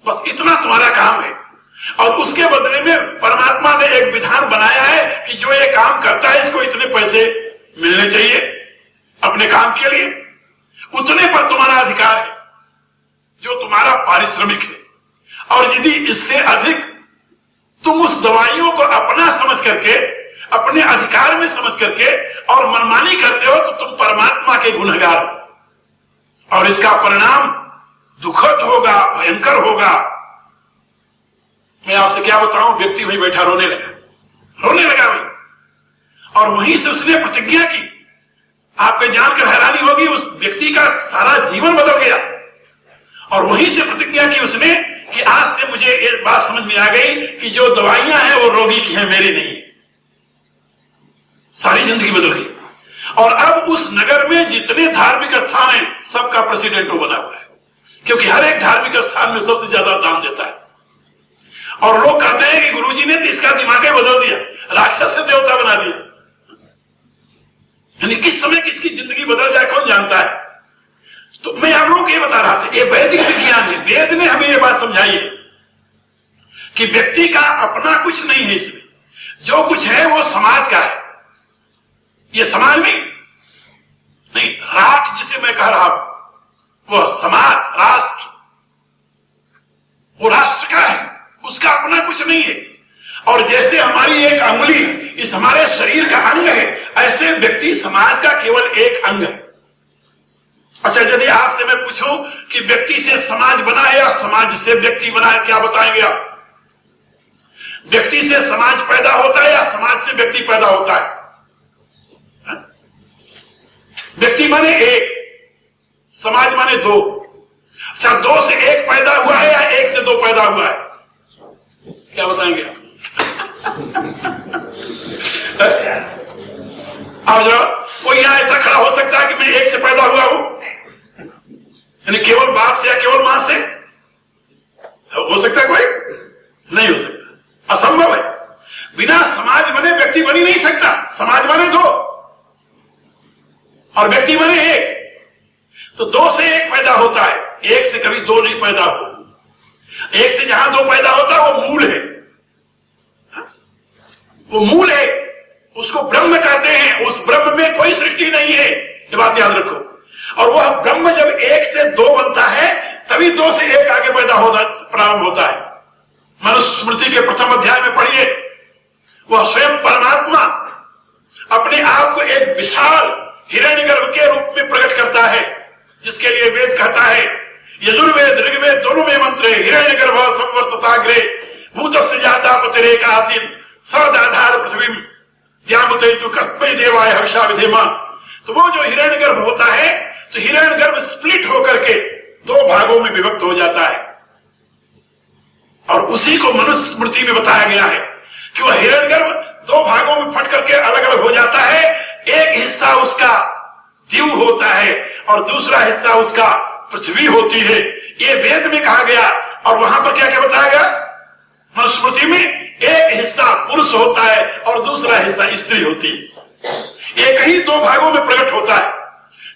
बस इतना तुम्हारा काम है। और उसके बदले में परमात्मा ने एक विधान बनाया है कि जो ये काम करता है इसको इतने पैसे मिलने चाहिए अपने काम के लिए, उतने पर तुम्हारा अधिकार है जो तुम्हारा पारिश्रमिक है। और यदि इससे अधिक तुम उस दवाइयों को अपना समझ करके, अपने अधिकार में समझ करके और मनमानी करते हो तो तुम परमात्मा के गुनहगार हो और इसका परिणाम दुखद होगा, भयंकर होगा। मैं आपसे क्या बताऊं, व्यक्ति वहीं बैठा रोने लगा वहीं, और वहीं से उसने प्रतिज्ञा की। आपको जानकर हैरानी होगी, उस व्यक्ति का सारा जीवन बदल गया। और वहीं से प्रतिज्ञा की उसने कि समझ में आ गई कि जो दवाइयां हैं वो रोगी की हैं, मेरी नहीं है। सारी जिंदगी बदल गई। और अब उस नगर में जितने धार्मिक स्थान हैं सबका प्रेसिडेंट वो बना हुआ है, क्योंकि हर एक धार्मिक स्थान में सबसे ज्यादा दान देता है। और लोग कहते हैं कि गुरुजी ने तो इसका दिमाग बदल दिया, राक्षस से देवता बना दिया। यानी किस समय किसकी जिंदगी बदल जाए कौन जानता है। तो मैं आप लोगों को ये बता रहा था, ये वैदिक विज्ञान है। वेद ने हमें ये बात समझाई है कि व्यक्ति का अपना कुछ नहीं है, इसमें जो कुछ है वो समाज का है। ये समाज में नहीं, राष्ट्र जिसे मैं कह रहा हूं वो समाज, राष्ट्र, वो राष्ट्र का है, उसका अपना कुछ नहीं है। और जैसे हमारी एक अंगुली इस हमारे शरीर का अंग है, ऐसे व्यक्ति समाज का केवल एक अंग है। अच्छा, यदि आपसे मैं पूछूं कि व्यक्ति से समाज बना है या समाज से व्यक्ति बना है, क्या बताएंगे आप? व्यक्ति से समाज पैदा होता है या समाज से व्यक्ति पैदा होता है? व्यक्ति माने एक, समाज माने दो। अच्छा, दो से एक पैदा हुआ है या एक से दो पैदा हुआ है? क्या बताएंगे आप? आप जरा, कोई यहां ऐसा खड़ा हो सकता है कि मैं एक से पैदा हुआ हूं, यानी केवल बाप से या केवल मां से? हो सकता है कोई? नहीं हो सकता, असंभव है। बिना समाज बने व्यक्ति बन ही नहीं सकता। समाज बने दो और व्यक्ति बने एक, तो दो से एक पैदा होता है, एक से कभी दो नहीं पैदा हुआ। एक से जहां दो पैदा होता है वो मूल है, वो मूल है, उसको ब्रह्म कहते हैं। उस ब्रह्म में कोई सृष्टि नहीं है, ये बात याद रखो। और वह ब्रह्म जब एक से दो बनता है तभी दो से एक आगे पैदा होना प्रारंभ होता है। मनुस्मृति के प्रथम अध्याय में पढ़िए, वह स्वयं परमात्मा अपने आप को एक विशाल हिरण्यगर्भ के रूप में प्रकट करता है, जिसके लिए वेद कहता है, यजुर्वेद ऋग्वेद दोनों में मंत्र है, हिरण्यगर्भ संवर्तताग्रे भूतस्य जाता पतिरेक आसीन सदाधार पृथ्वी द्यामुतयतु कस्मै देवाय हविषा विधेम। तो वो जो हिरण्यगर्भ होता है, तो हिरण्यगर्भ स्प्लिट होकर के दो भागों में विभक्त हो जाता है। और उसी को मनुस्मृति में बताया गया है कि वह हिरण्यगर्भ दो भागों में फट करके अलग अलग हो जाता है। एक हिस्सा उसका द्यू होता है और दूसरा हिस्सा उसका पृथ्वी होती है, ये वेद में कहा गया। और वहां पर क्या क्या बताया गया मनुस्मृति में? एक हिस्सा पुरुष होता है और दूसरा हिस्सा स्त्री होती है। एक ही दो भागों में प्रकट होता है,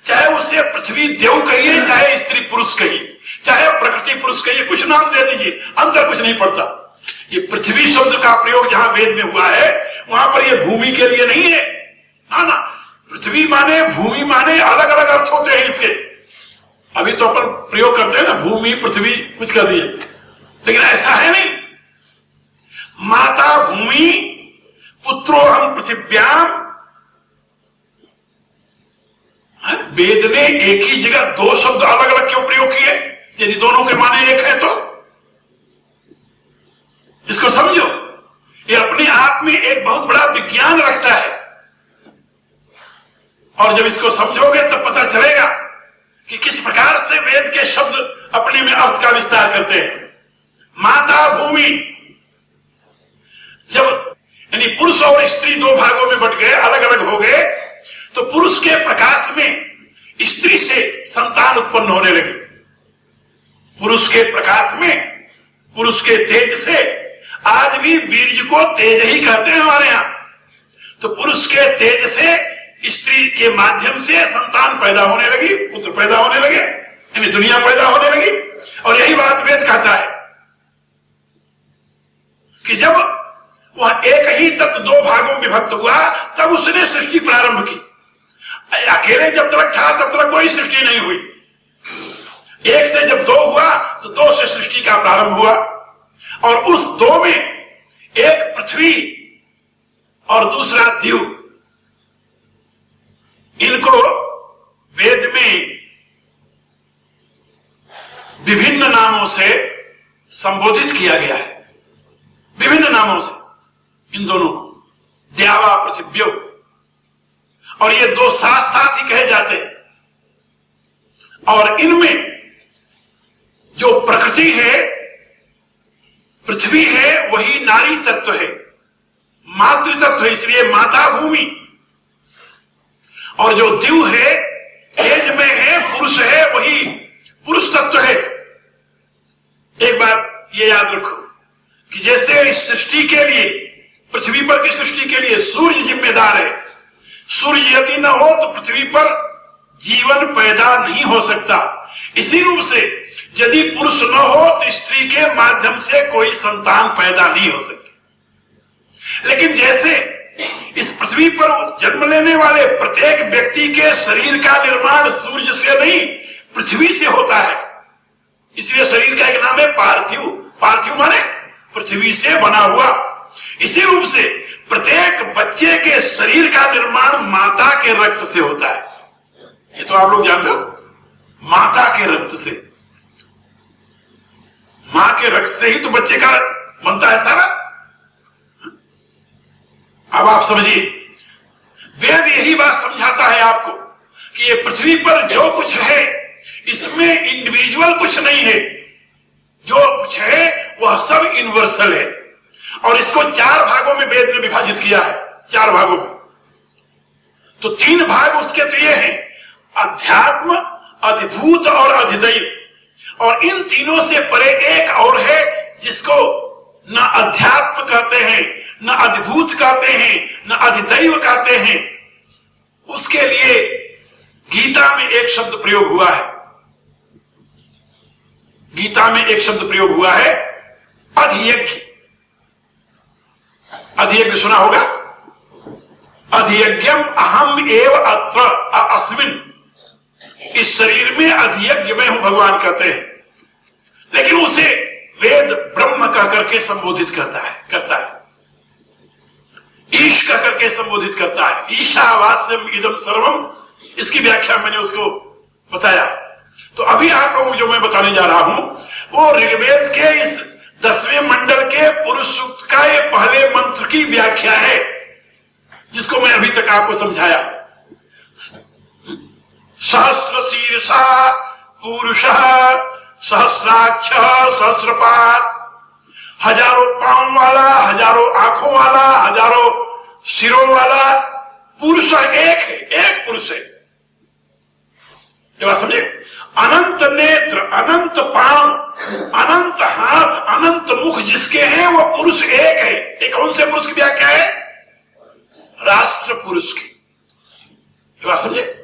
चाहे उसे पृथ्वी देव कहिए, चाहे स्त्री पुरुष कहिए, चाहे प्रकृति पुरुष कहिए, कुछ नाम दे दीजिए, अंतर कुछ नहीं पड़ता। ये पृथ्वी शब्द का प्रयोग जहां वेद में हुआ है वहां पर ये भूमि के लिए नहीं है, ना, पृथ्वी माने भूमि माने अलग अलग अर्थ होते हैं इसके। अभी तो अपन प्रयोग करते हैं ना, भूमि पृथ्वी कुछ कर दिए, लेकिन ऐसा है नहीं। माता भूमि पुत्रो हम पृथिव्याम। वेद ने एक ही जगह दो शब्द अलग अलग क्यों प्रयोग किए, यदि दोनों के माने एक है तो? इसको समझो, ये अपने आप में एक बहुत बड़ा विज्ञान रखता है। और जब इसको समझोगे तब पता चलेगा कि किस प्रकार से वेद के शब्द अपने में अर्थ का विस्तार करते हैं। माता भूमि, जब यानी पुरुष और स्त्री दो भागों में बट गए, अलग अलग हो गए, तो पुरुष के प्रकाश में स्त्री से संतान उत्पन्न होने लगी। पुरुष के प्रकाश में, पुरुष के तेज से, आज भी बीज को तेज ही कहते हैं हमारे यहां, तो पुरुष के तेज से स्त्री के माध्यम से संतान पैदा होने लगी, पुत्र पैदा होने लगे, यानी दुनिया पैदा होने लगी। और यही बात वेद कहता है कि जब वह एक ही तत्व दो भागों में विभक्त हुआ तब उसने सृष्टि प्रारंभ की। अकेले जब तक था तब तक कोई सृष्टि नहीं हुई। एक से जब दो हुआ तो दो से सृष्टि का प्रारंभ हुआ। और उस दो में एक पृथ्वी और दूसरा द्यू, इनको वेद में विभिन्न नामों से संबोधित किया गया है, विभिन्न नामों से इन दोनों को, द्यावा पृथिव्यो। और ये दो साथ साथ ही कहे जाते हैं। और इनमें जो प्रकृति है, पृथ्वी है वही नारी तत्व है, मातृ तत्व है, इसलिए माता भूमि। और जो दिव है, तेज में है, पुरुष है, वही पुरुष तत्व है। एक बात ये याद रखो कि जैसे इस सृष्टि के लिए, पृथ्वी पर की सृष्टि के लिए सूर्य जिम्मेदार है। सूर्य यदि न हो तो पृथ्वी पर जीवन पैदा नहीं हो सकता। इसी रूप से यदि पुरुष न हो तो स्त्री के माध्यम से कोई संतान पैदा नहीं हो सकती। लेकिन जैसे इस पृथ्वी पर जन्म लेने वाले प्रत्येक व्यक्ति के शरीर का निर्माण सूर्य से नहीं पृथ्वी से होता है, इसलिए शरीर का एक नाम है पार्थिव। पार्थिव माने पृथ्वी से बना हुआ। इसी रूप से प्रत्येक बच्चे के शरीर का निर्माण माता के रक्त से होता है। ये तो आप लोग जानते हो, माता के रक्त से। मां के रक्त से ही तो बच्चे का बनता है सारा। अब आप समझिए, वेद यही बात समझाता है आपको कि ये पृथ्वी पर जो कुछ है इसमें इंडिविजुअल कुछ नहीं है, जो कुछ है वह सब यूनिवर्सल है। और इसको 4 भागों में वेद ने विभाजित किया है, 4 भागों में। तो 3 भाग उसके तो ये हैं, अध्यात्म, अधिभूत और अधिदैव। और इन तीनों से परे एक और है जिसको न अध्यात्म कहते हैं, न अधिभूत कहते हैं, न अधिदैव कहते हैं। उसके लिए गीता में एक शब्द प्रयोग हुआ है। गीता में एक शब्द प्रयोग हुआ है, अधियज्ञ। अधियज्ञ सुना होगा, अधियज्ञम अहम एव अत्र अस्मिन्। इस शरीर में अधियज्ञ में हूं भगवान कहते हैं, लेकिन उसे वेद ब्रह्म कह करके संबोधित करता है। ईश कह करके संबोधित करता है। ईशावास्यम इदम सर्वम, इसकी व्याख्या मैंने उसको बताया। तो अभी आप लोगों को जो मैं बताने जा रहा हूं वो ऋग्वेद के इस 10वें मंडल के पुरुष सूक्त का ये पहले मंत्र की व्याख्या है, जिसको मैं अभी तक आपको समझाया। सहस्र शीर्षा पुरुषः सहस्राक्ष सहस्रपाद, हजारों पांव वाला, हजारों आंखों वाला, हजारों सिरों वाला पुरुष एक है, एक पुरुष है। ये बात समझे? अनंत नेत्र, अनंत पांव, अनंत हाथ, अनंत मुख जिसके हैं वो पुरुष एक है। ये कौन से पुरुष की व्याख्या है? राष्ट्र पुरुष की। ये बात समझे?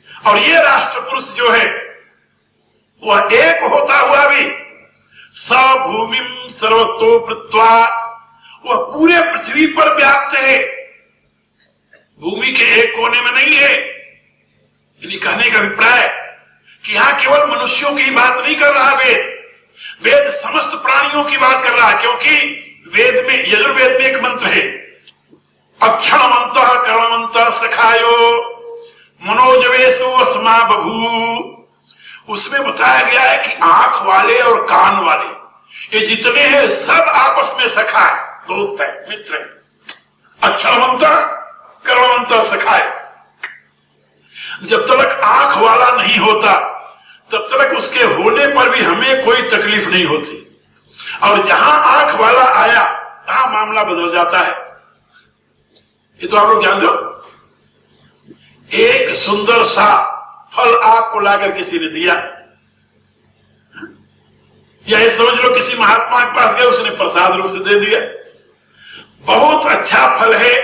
और ये राष्ट्र पुरुष जो है वह एक होता हुआ भी स भूमिम सर्वस्तो कृत्वा, वह पूरे पृथ्वी पर व्याप्त है, भूमि के एक कोने में नहीं है। यानी कहने का अभिप्राय कि यहां केवल मनुष्यों की बात नहीं कर रहा वेद समस्त प्राणियों की बात कर रहा है। क्योंकि वेद में, यजुर्वेद में एक मंत्र है, अक्षणमंतः कर्मवन्तः सखायो मनोजवेशु अस्मा बभू। उसमें बताया गया है कि आंख वाले और कान वाले ये जितने हैं सब आपस में सखा है, दोस्त है, मित्र है। अक्षणमंतः कर्मवन्तः सखाय। जब तक आंख वाला नहीं होता तब तक उसके होने पर भी हमें कोई तकलीफ नहीं होती, और जहां आंख वाला आया तहां मामला बदल जाता है। ये तो आप लोग जानते हो। एक सुंदर सा फल आपको लाकर किसी ने दिया, या ये समझ लो किसी महात्मा के पास गए, उसने प्रसाद रूप से दे दिया। बहुत अच्छा फल है,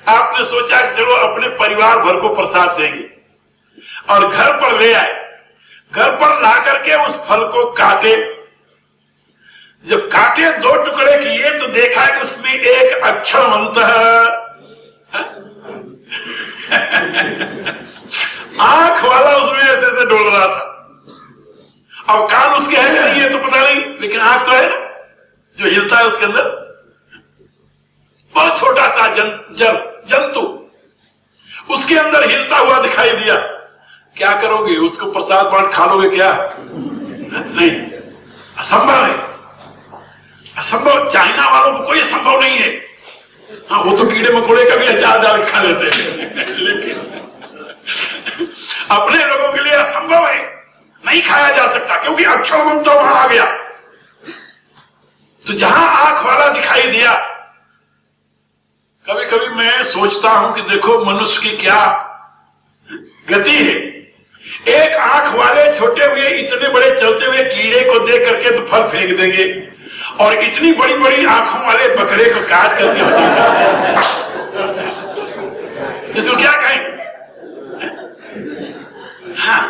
आपने सोचा कि चलो अपने परिवार भर को प्रसाद देंगे, और घर पर ले आए। घर पर ला करके उस फल को काटे। जब काटे 2 टुकड़े किए तो देखा कि उसमें एक अक्षणमंतः आंख वाला उसमें ऐसे डोल रहा था। अब कान उसके है नहीं है तो पता नहीं, लेकिन आंख तो है ना, जो हिलता है उसके अंदर। बहुत छोटा सा जंतु उसके अंदर हिलता हुआ दिखाई दिया। क्या करोगे? उसको प्रसाद बांट खा लोगे क्या? नहीं, असंभव है, असंभव। चाइना वालों को कोई असंभव नहीं है। हाँ, वो तो कीड़े मकोड़े का भी अचार डाल खा लेते हैं, लेकिन अपने लोगों के लिए असंभव है, नहीं खाया जा सकता, क्योंकि अक्षणमंतः वहां आ गया। तो जहां आंख वाला दिखाई दिया, कभी कभी मैं सोचता हूं कि देखो मनुष्य की क्या गति है। एक आंख वाले छोटे हुए इतने बड़े चलते हुए कीड़े को देख करके तो फल फेंक देंगे, और इतनी बड़ी बड़ी आंखों वाले बकरे को काट करके इसको क्या कहेंगे? हाँ,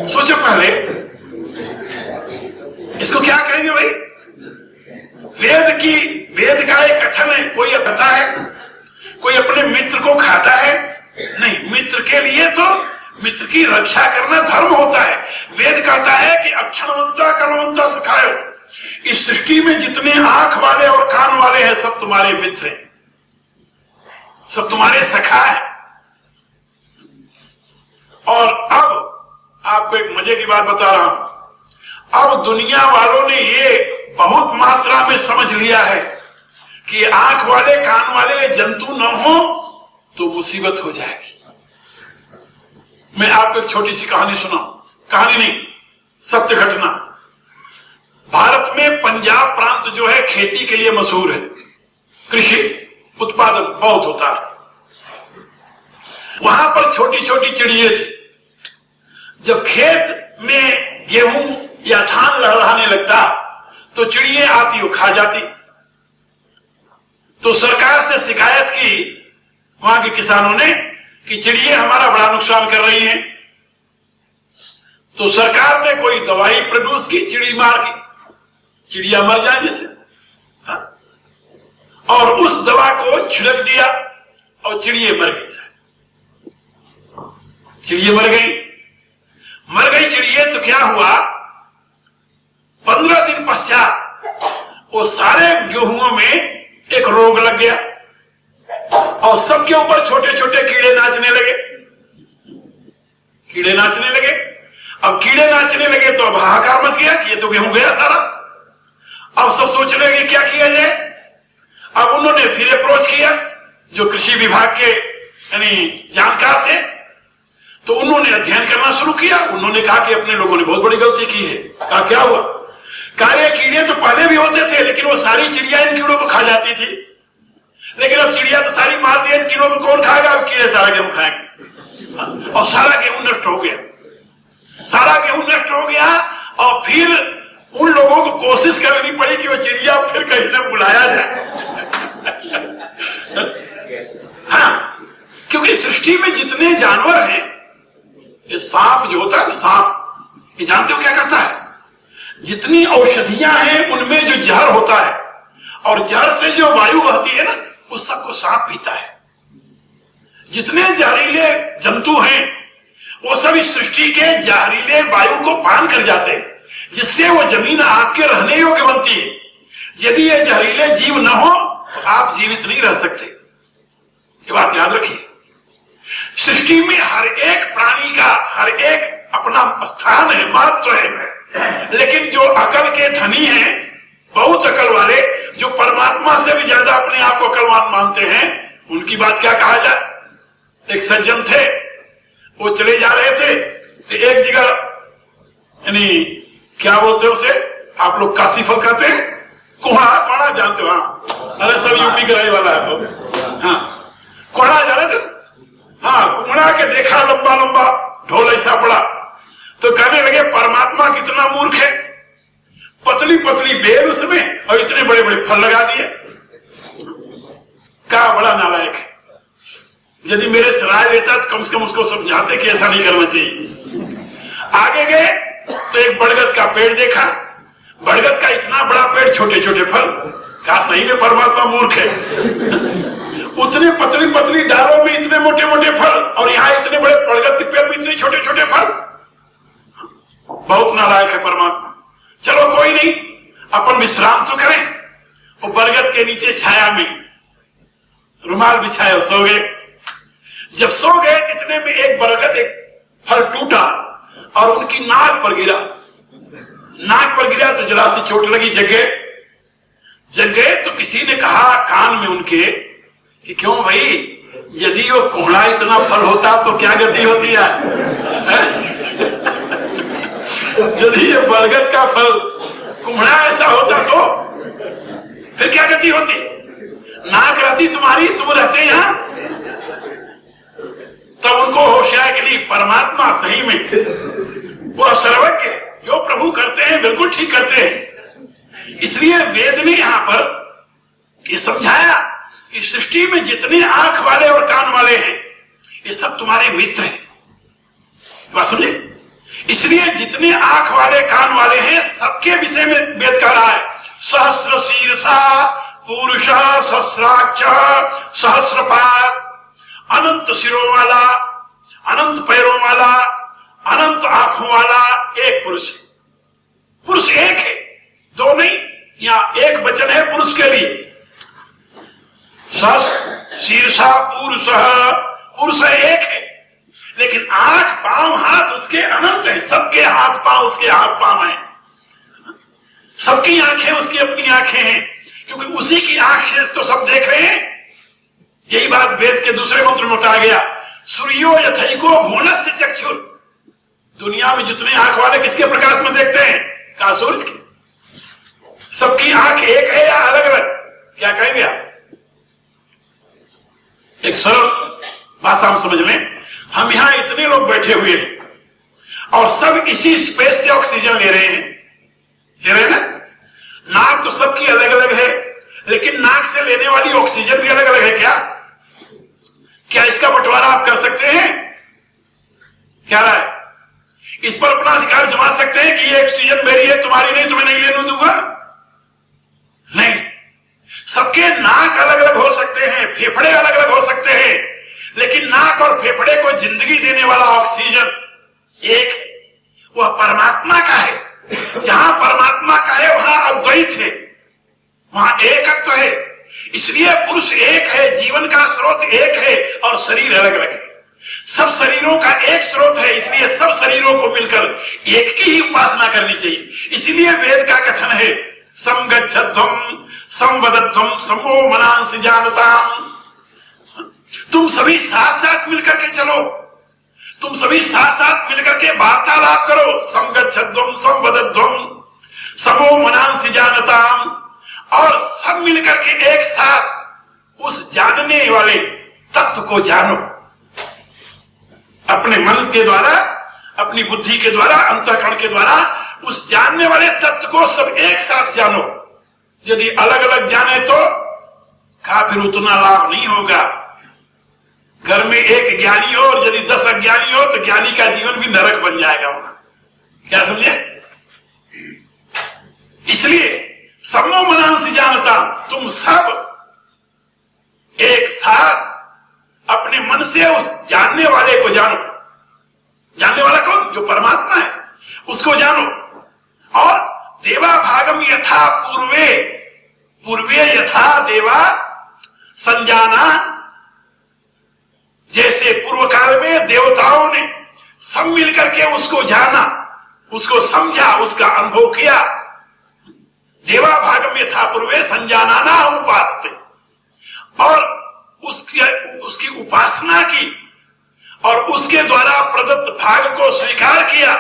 सोचो पहले, इसको क्या कहेंगे भाई? वेद का एक कथन है, कोई पता है, कोई अपने मित्र को खाता है? नहीं, मित्र के लिए तो मित्र की रक्षा करना धर्म होता है। वेद कहता है कि अक्षणवंता कर्मवंता सिखाओ। इस सृष्टि में जितने आंख वाले और कान वाले हैं सब तुम्हारे मित्र हैं, सब तुम्हारे सखा है। और अब आपको एक मजे की बात बता रहा हूं। अब दुनिया वालों ने ये बहुत मात्रा में समझ लिया है कि आंख वाले कान वाले जंतु न हो तो मुसीबत हो जाएगी। मैं आपको एक छोटी सी कहानी सुनाऊं, कहानी नहीं, सत्य घटना। भारत में पंजाब प्रांत जो है खेती के लिए मशहूर है, कृषि उत्पादन बहुत होता है। वहां पर छोटी छोटी चिड़िया थी। जब खेत में गेहूं या धान लहराने लगता तो चिड़िया आती वो खा जाती। तो सरकार से शिकायत की वहां के किसानों ने कि चिड़िया हमारा बड़ा नुकसान कर रही हैं। तो सरकार ने कोई दवाई प्रोड्यूस की, चिड़ी मार की, चिड़िया मर जाए जैसे, और उस दवा को छिड़क दिया और चिड़िया मर गई। चिड़िया मर गई चिड़िया। तो क्या हुआ, 15 दिन पश्चात वो सारे गेहूं में एक रोग लग गया और सबके ऊपर छोटे छोटे कीड़े नाचने लगे। अब कीड़े नाचने लगे तो अब हाहाकार मच गया कि ये तो गेहूं गया सारा। अब सब सोचने लगे क्या किया जाए। अब उन्होंने फिर अप्रोच किया जो कृषि विभाग के यानी जानकार थे, तो उन्होंने अध्ययन करना शुरू किया। उन्होंने कहा कि अपने लोगों ने बहुत बड़ी गलती की है। कहा क्या हुआ? कार्य कीड़े तो पहले भी होते थे, लेकिन वो सारी चिड़िया इन कीड़ों को खा जाती थी। लेकिन अब चिड़िया तो सारी मार दी, इन कीड़ों को कौन खाएगा? अब कीड़े सारा गेहूं खाएंगे और सारा गेहूं नष्ट हो गया। और फिर उन लोगों को कोशिश करनी पड़ी कि वो चिड़िया फिर कहीं से बुलाया जाए। हाँ, क्योंकि सृष्टि में जितने जानवर हैं, ये सांप जो होता है ना, सांप, ये जानते हो क्या करता है? जितनी औषधियां हैं उनमें जो जहर होता है और जहर से जो वायु बहती है ना, उस सबको सांप पीता है। जितने जहरीले जंतु हैं वो सब इस सृष्टि के जहरीले वायु को पान कर जाते हैं, जिससे वो जमीन आपके रहने योग्य बनती है। यदि ये जहरीले जीव न हो तो आप जीवित नहीं रह सकते। ये बात याद रखिए। सृष्टि में हर एक प्राणी का हर एक अपना स्थान है, महत्व है। लेकिन जो अकल के धनी हैं, बहुत अकल वाले, जो परमात्मा से भी ज्यादा अपने आप को अकलवान मानते हैं, उनकी बात क्या कहा जाए। एक सज्जन थे, वो चले जा रहे थे तो एक जगह, यानी क्या बोलते हैं उसे, आप लोग काशी फल कहते हैं, कोहड़ा जानते हो? हाँ, अरे सब यूपी का रही वाला है तो। हाँ, कोहड़ा जा रहे थे। हाँ, कोहड़ा के देखा लंबा लंबा ढोल ऐसा पड़ा तो कहने लगे परमात्मा कितना मूर्ख है, पतली पतली बेल उसमें और इतने बड़े बड़े फल लगा दिए। क्या बड़ा नालायक है। यदि मेरे से राय लेता तो कम से कम उसको समझाते कि ऐसा नहीं करना चाहिए। आगे गए तो एक बड़गद का पेड़ देखा, बड़गद का इतना बड़ा पेड़, छोटे छोटे फल। क्या सही में परमात्मा मूर्ख है? उतने पतली पतली डालों में इतने मोटे मोटे फल और यहाँ इतने बड़े बड़गद के पेड़ में इतने छोटे छोटे फल। बहुत नालायक है परमात्मा। चलो कोई नहीं, अपन विश्राम तो करें। वो बरगद के नीचे छाया में रुमाल बिछाया, सो गए। जब सो गए इतने में एक बरगद, एक फल टूटा और उनकी नाक पर गिरा। तो जरा सी चोट लगी, जग गए। तो किसी ने कहा कान में उनके कि क्यों भाई, यदि वो कोहड़ा इतना फल होता तो क्या गति होती है? यदि ये बरगद का फल कोहड़ा ऐसा होता फिर क्या गति होती? नाक रहती तुम्हारी, तुम रहते यहां, तब उनको होश आया कि नहीं, परमात्मा सही में वो सर्वज्ञ, जो प्रभु करते हैं बिल्कुल ठीक करते हैं। इसलिए वेद ने यहां पर ये समझाया कि सृष्टि में जितने आंख वाले और कान वाले हैं ये सब तुम्हारे मित्र हैं। बात समझे? इसलिए जितने आंख वाले कान वाले हैं सबके विषय में वेद कह रहा है, सहस्र शीर्षा पुरुष सहस्राक्ष सहस्रपाद, अनंत सिरों वाला, अनंत पैरों वाला, अनंत आंखों वाला एक पुरुष है। पुरुष एक है, दो नहीं, यहां एक वचन है पुरुष के लिए। सहस्र शीर्षा पुरुष, पुरुष एक है, लेकिन आंख पांव हाथ उसके अनंत है। सबके हाथ पांव उसके हाथ पांव हैं, सबकी आंखें उसकी अपनी आंखें हैं, क्योंकि उसी की आंख से तो सब देख रहे हैं। यही बात वेद के दूसरे मंत्र में बताया गया, सूर्यो यथैको भुवनस्य चक्षुर। दुनिया में जितने आंख वाले किसके प्रकाश में देखते हैं? कहा सूरज की। सबकी आंख एक है या अलग अलग? क्या कहेंगे आप? एक सरल भाषा हम समझ लें, हम यहां इतने लोग बैठे हुए हैं और सब इसी स्पेस से ऑक्सीजन ले रहे हैं, ले रहे हैं ना? नाक तो सबकी अलग अलग है, लेकिन नाक से लेने वाली ऑक्सीजन भी अलग अलग है। क्या इसका बंटवारा आप कर सकते हैं? क्या रहा है? इस पर अपना अधिकार जमा सकते हैं कि ये ऑक्सीजन मेरी है, तुम्हारी नहीं, तुम्हें नहीं लेने दूंगा? नहीं। सबके नाक अलग अलग हो सकते हैं, फेफड़े अलग अलग हो सकते हैं, लेकिन नाक और फेफड़े को जिंदगी देने वाला ऑक्सीजन एक है, वह परमात्मा का है। जहां परमात्मा का है वहां अद्वैत है, वहां एकत्व है। इसलिए पुरुष एक है, जीवन का स्रोत एक है और शरीर अलग अलग है। सब शरीरों का एक स्रोत है, इसलिए सब शरीरों को मिलकर एक की ही उपासना करनी चाहिए। इसलिए वेद का कथन है, समगच्छध्वम संवदध्वम समो मनांसि जानताम। तुम सभी साथ साथ मिलकर के चलो, तुम सभी साथ साथ मिलकर के वार्तालाप करो। समगच्छध्वम संवदध्वम समो मनांसि जानताम, और सब मिलकर के एक साथ उस जानने वाले तत्व को जानो। अपने मन के द्वारा, अपनी बुद्धि के द्वारा, अंतःकरण के द्वारा उस जानने वाले तत्व को सब एक साथ जानो। यदि अलग अलग जाने तो फिर उतना लाभ नहीं होगा। घर में एक ज्ञानी हो और यदि 10 अज्ञानी हो तो ज्ञानी का जीवन भी नरक बन जाएगा वहां। क्या समझे? इसलिए समो मनांसि जानता, तुम सब एक साथ अपने मन से उस जानने वाले को जानो। जानने वाला कौन? जो परमात्मा है, उसको जानो। और देवा भागम यथा पूर्वे, पूर्वे यथा देवा संजाना, जैसे पूर्व काल में देवताओं ने सब मिलकर के उसको जाना, उसको समझा, उसका अनुभव किया। देवा भागम यथा पूर्वे संजाना उपासते, और उसकी उपासना की और उसके द्वारा प्रदत्त भाग को स्वीकार किया।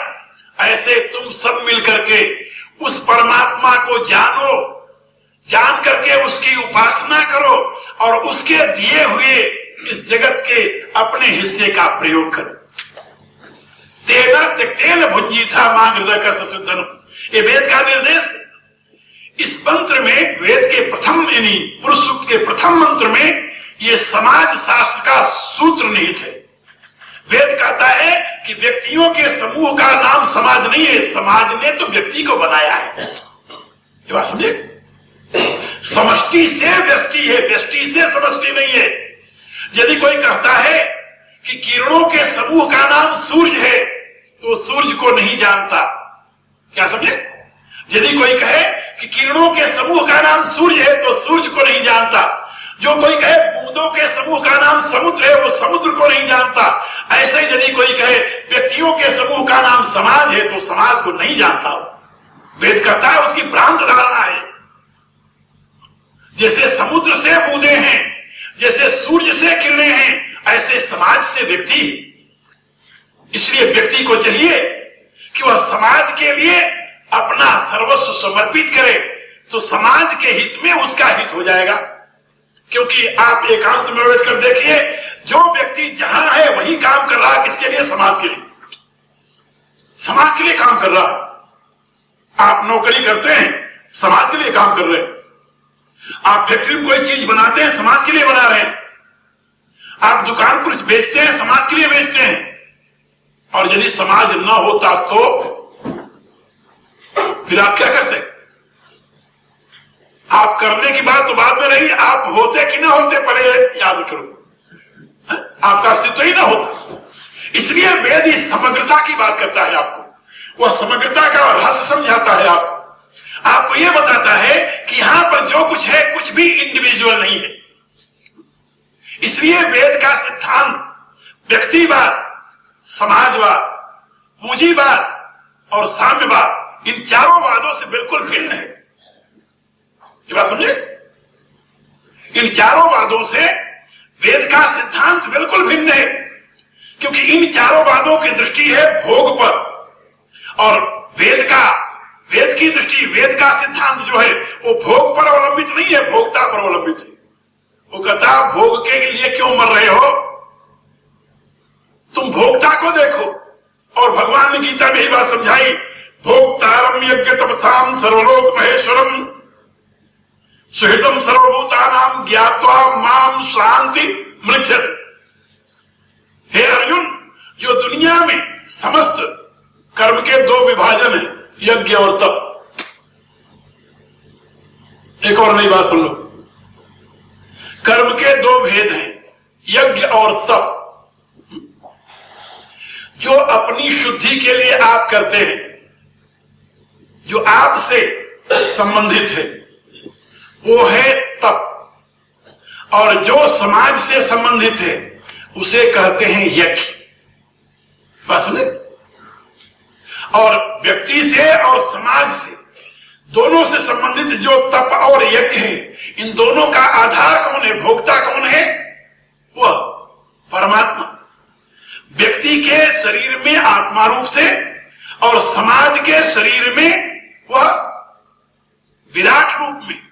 ऐसे तुम सब मिलकर के उस परमात्मा को जानो, जान करके उसकी उपासना करो और उसके दिए हुए इस जगत के अपने हिस्से का प्रयोग करो। तेना त्यक्तेन भुंजी था मां हृदय का सशुद्धन, ये वेद का निर्देश है। इस मंत्र में, वेद के प्रथम यानी पुरुष सूक्त के प्रथम मंत्र में, ये समाज शास्त्र का सूत्र निहित है। वेद कहता है कि व्यक्तियों के समूह का नाम समाज नहीं है, समाज ने तो व्यक्ति को बनाया है। ये बात समझे? समष्टि से व्यष्टि है, व्यष्टि से समष्टि नहीं है। यदि कोई कहता है कि किरणों के समूह का नाम सूर्य है तो सूर्य को नहीं जानता। क्या समझे? यदि कोई कहे कि किरणों के समूह का नाम सूर्य है तो सूर्य को नहीं जानता। जो कोई कहे बूंदों के समूह का नाम समुद्र है वो समुद्र को नहीं जानता। ऐसे ही यदि कोई कहे व्यक्तियों के समूह का नाम समाज है तो समाज को नहीं जानता। वेद कहता है उसकी भ्रांत धारणा है। जैसे समुद्र से बूंदे हैं, जैसे सूर्य से किरणें हैं, ऐसे समाज से व्यक्ति। इसलिए व्यक्ति को चाहिए कि वह समाज के लिए अपना सर्वस्व समर्पित करे, तो समाज के हित में उसका हित हो जाएगा। क्योंकि आप एकांत में बैठ कर देखिए, जो व्यक्ति जहां है वहीं काम कर रहा है, किसके लिए? समाज के लिए। समाज के लिए काम कर रहा है। आप नौकरी करते हैं, समाज के लिए काम कर रहे हैं। आप फैक्ट्री में कोई चीज बनाते हैं, समाज के लिए बना रहे हैं। आप दुकान कुछ बेचते हैं, समाज के लिए बेचते हैं। और यदि समाज न होता तो फिर आप क्या करते? आप करने की बात तो बाद में रही, आप होते कि ना होते पहले याद करो। आपका अस्तित्व ही ना होता। इसलिए वेद इस समग्रता की बात करता है आपको, वह समग्रता का रहस्य समझाता है आपको यह बताता है कि यहां पर जो कुछ है कुछ भी इंडिविजुअल नहीं है। इसलिए वेद का सिद्धांत व्यक्तिवाद, समाजवाद, पूंजीवाद और साम्यवाद, इन चारों वादों से बिल्कुल भिन्न है। ये बात समझे? इन चारों वादों से वेद का सिद्धांत बिल्कुल भिन्न है, क्योंकि इन चारों वादों की दृष्टि है भोग पर, और वेद की दृष्टि, वेद का सिद्धांत जो है वो भोग पर अवलंबित नहीं है, भोक्ता पर अवलंबित है। वो कहता भोग के लिए क्यों मर रहे हो, तुम भोक्ता को देखो। और भगवान ने गीता में यही बात समझाई, भोक्तारम यज्ञ तपसाम सर्वलोक महेश्वरम सुहृदम सर्वभूतानाम ज्ञात्वा माम शांति मृक्षत। हे अर्जुन, जो दुनिया में समस्त कर्म के दो विभाजन है, यज्ञ और तप। एक और नई बात सुन लो, कर्म के दो भेद हैं, यज्ञ और तप। जो अपनी शुद्धि के लिए आप करते हैं, जो आपसे संबंधित है, वो है तप। और जो समाज से संबंधित है उसे कहते हैं यज्ञ। बस में और व्यक्ति से और समाज से दोनों से संबंधित जो तप और यज्ञ है, इन दोनों का आधार कौन है, भोक्ता कौन है? वह परमात्मा। व्यक्ति के शरीर में आत्मा रूप से और समाज के शरीर में वह विराट रूप में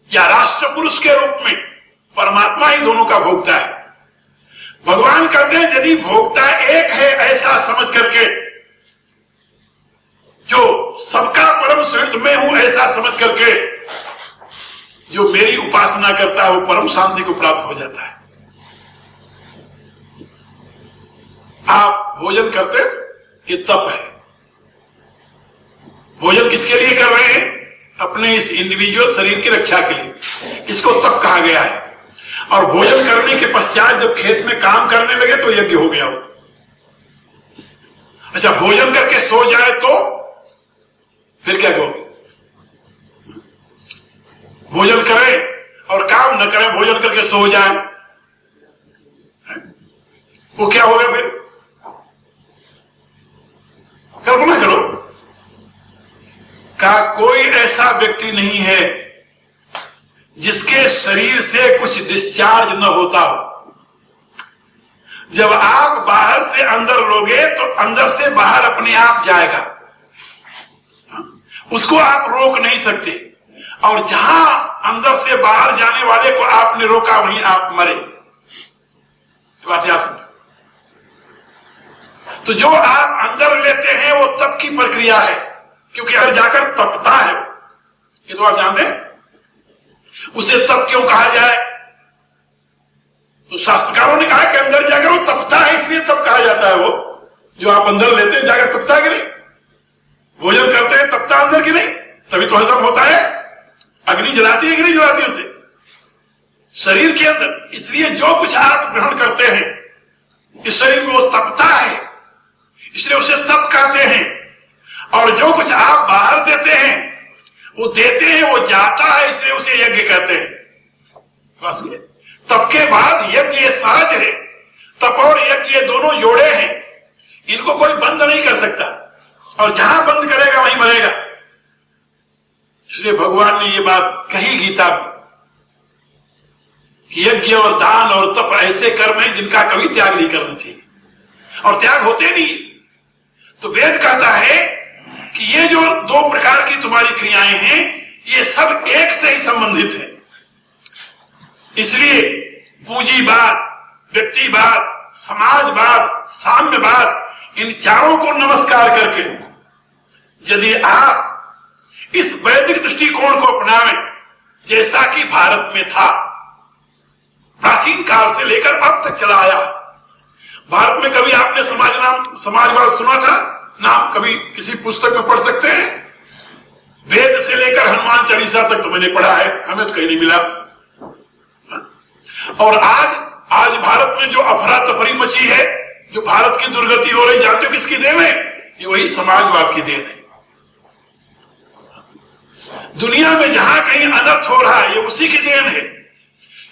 या राष्ट्र पुरुष के रूप में परमात्मा ही दोनों का भोक्ता है। भगवान कहते हैं यदि भोक्ता एक है ऐसा समझ करके, जो सबका परम सुहृद मैं हूं ऐसा समझ करके जो मेरी उपासना करता है वो परम शांति को प्राप्त हो जाता है। आप भोजन करते, ये तप है। भोजन किसके लिए कर रहे हैं? अपने इस इंडिविजुअल शरीर की रक्षा के लिए, इसको तप कहा गया है। और भोजन करने के पश्चात जब खेत में काम करने लगे तो यज्ञ हो गया वो। अच्छा, भोजन करके सो जाए तो फिर क्या कहोगे? भोजन करें और काम न करें, भोजन करके सो जाए, वो क्या होगा फिर? कल्पना करो, का कोई ऐसा व्यक्ति नहीं है जिसके शरीर से कुछ डिस्चार्ज न होता हो। जब आप बाहर से अंदर लोगे तो अंदर से बाहर अपने आप जाएगा, उसको आप रोक नहीं सकते। और जहां अंदर से बाहर जाने वाले को आपने रोका वहीं आप मरे। तो बात याद समझो। तो जो आप अंदर लेते हैं वो तप की प्रक्रिया है, क्योंकि हर जाकर तपता है, ये तो आप जानते हैं। उसे तप क्यों कहा जाए? तो शास्त्रकारों ने कहा कि अंदर जाकर वो तपता है, इसलिए तप कहा जाता है। वो जो आप अंदर लेते हैं जाकर तपता है कि नहीं? भोजन करते हैं तपता अंदर की नहीं? तभी तो हजम होता है। अग्नि जलाती है कि नहीं जलाती उसे शरीर के अंदर? इसलिए जो कुछ आप ग्रहण करते हैं इस शरीर में वो तपता है, इसलिए उसे तप कहते हैं। और जो कुछ आप बाहर देते हैं वो देते हैं, वो जाता है, इसलिए उसे यज्ञ कहते हैं। बस ये तप के बाद यज्ञ ये सहज है। तप और यज्ञ ये दोनों जोड़े हैं, इनको कोई बंद नहीं कर सकता, और जहां बंद करेगा वहीं मरेगा। इसलिए भगवान ने ये बात कही गीता में कि यज्ञ और दान और तप ऐसे कर्म हैं जिनका कभी त्याग नहीं करना चाहिए, और त्याग होते नहीं। तो वेद कहता है कि ये जो दो प्रकार की तुम्हारी क्रियाएं हैं ये सब एक से ही संबंधित है। इसलिए पूंजीवाद, व्यक्तिवाद, समाजवाद, साम्यवाद, इन चारों को नमस्कार करके यदि आप इस वैदिक दृष्टिकोण को अपनावें, जैसा कि भारत में था, प्राचीन काल से लेकर अब तक चला आया। भारत में कभी आपने समाजवाद सुना था? नाम कभी किसी पुस्तक में पढ़ सकते हैं? वेद से लेकर हनुमान चालीसा तक तो मैंने पढ़ा है, हमें तो कहीं नहीं मिला। और आज भारत में जो अफरा तफरी मची है, जो भारत की दुर्गति हो रही, जानते हो किसकी देन है? ये वही समाजवाद की देन है। दुनिया में जहां कहीं अनर्थ हो रहा है ये उसी की देन है,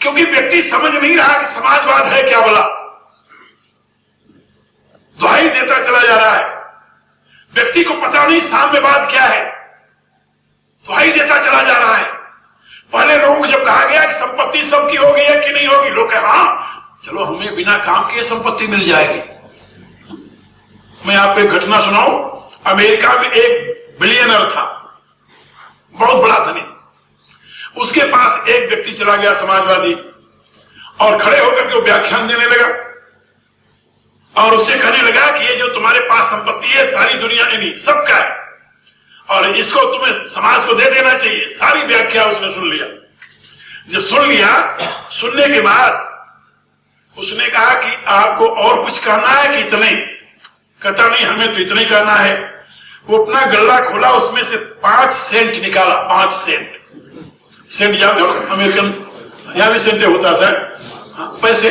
क्योंकि व्यक्ति समझ नहीं रहा कि समाजवाद है क्या भला, दुहाई देता चला जा रहा है। व्यक्ति को पता नहीं साम्यवाद क्या है, दुहाई देता चला जा रहा है। पहले लोगों को जब कहा गया कि संपत्ति सबकी होगी है कि नहीं होगी, लोग कहे हाँ चलो हमें बिना काम किए संपत्ति मिल जाएगी। मैं आपको एक घटना सुनाऊं। अमेरिका में एक बिलियनर था, बहुत बड़ा धनी। उसके पास एक व्यक्ति चला गया समाजवादी, और खड़े होकर के वो व्याख्यान देने लगा और उससे कहने लगा कि ये जो तुम्हारे पास संपत्ति है सारी दुनिया नहीं सबका है और इसको तुम्हें समाज को दे देना चाहिए। सारी व्याख्या उसने सुन लिया। जब सुन लिया, सुनने के बाद उसने कहा कि आपको और कुछ कहना है कि इतने? कहता नहीं, हमें तो इतने कहना है। वो अपना गल्ला खोला, उसमें से 5 सेंट निकाला। 5 सेंट, सेंट जानते हो अमेरिकन, यहां भी सेंटे होता है पैसे,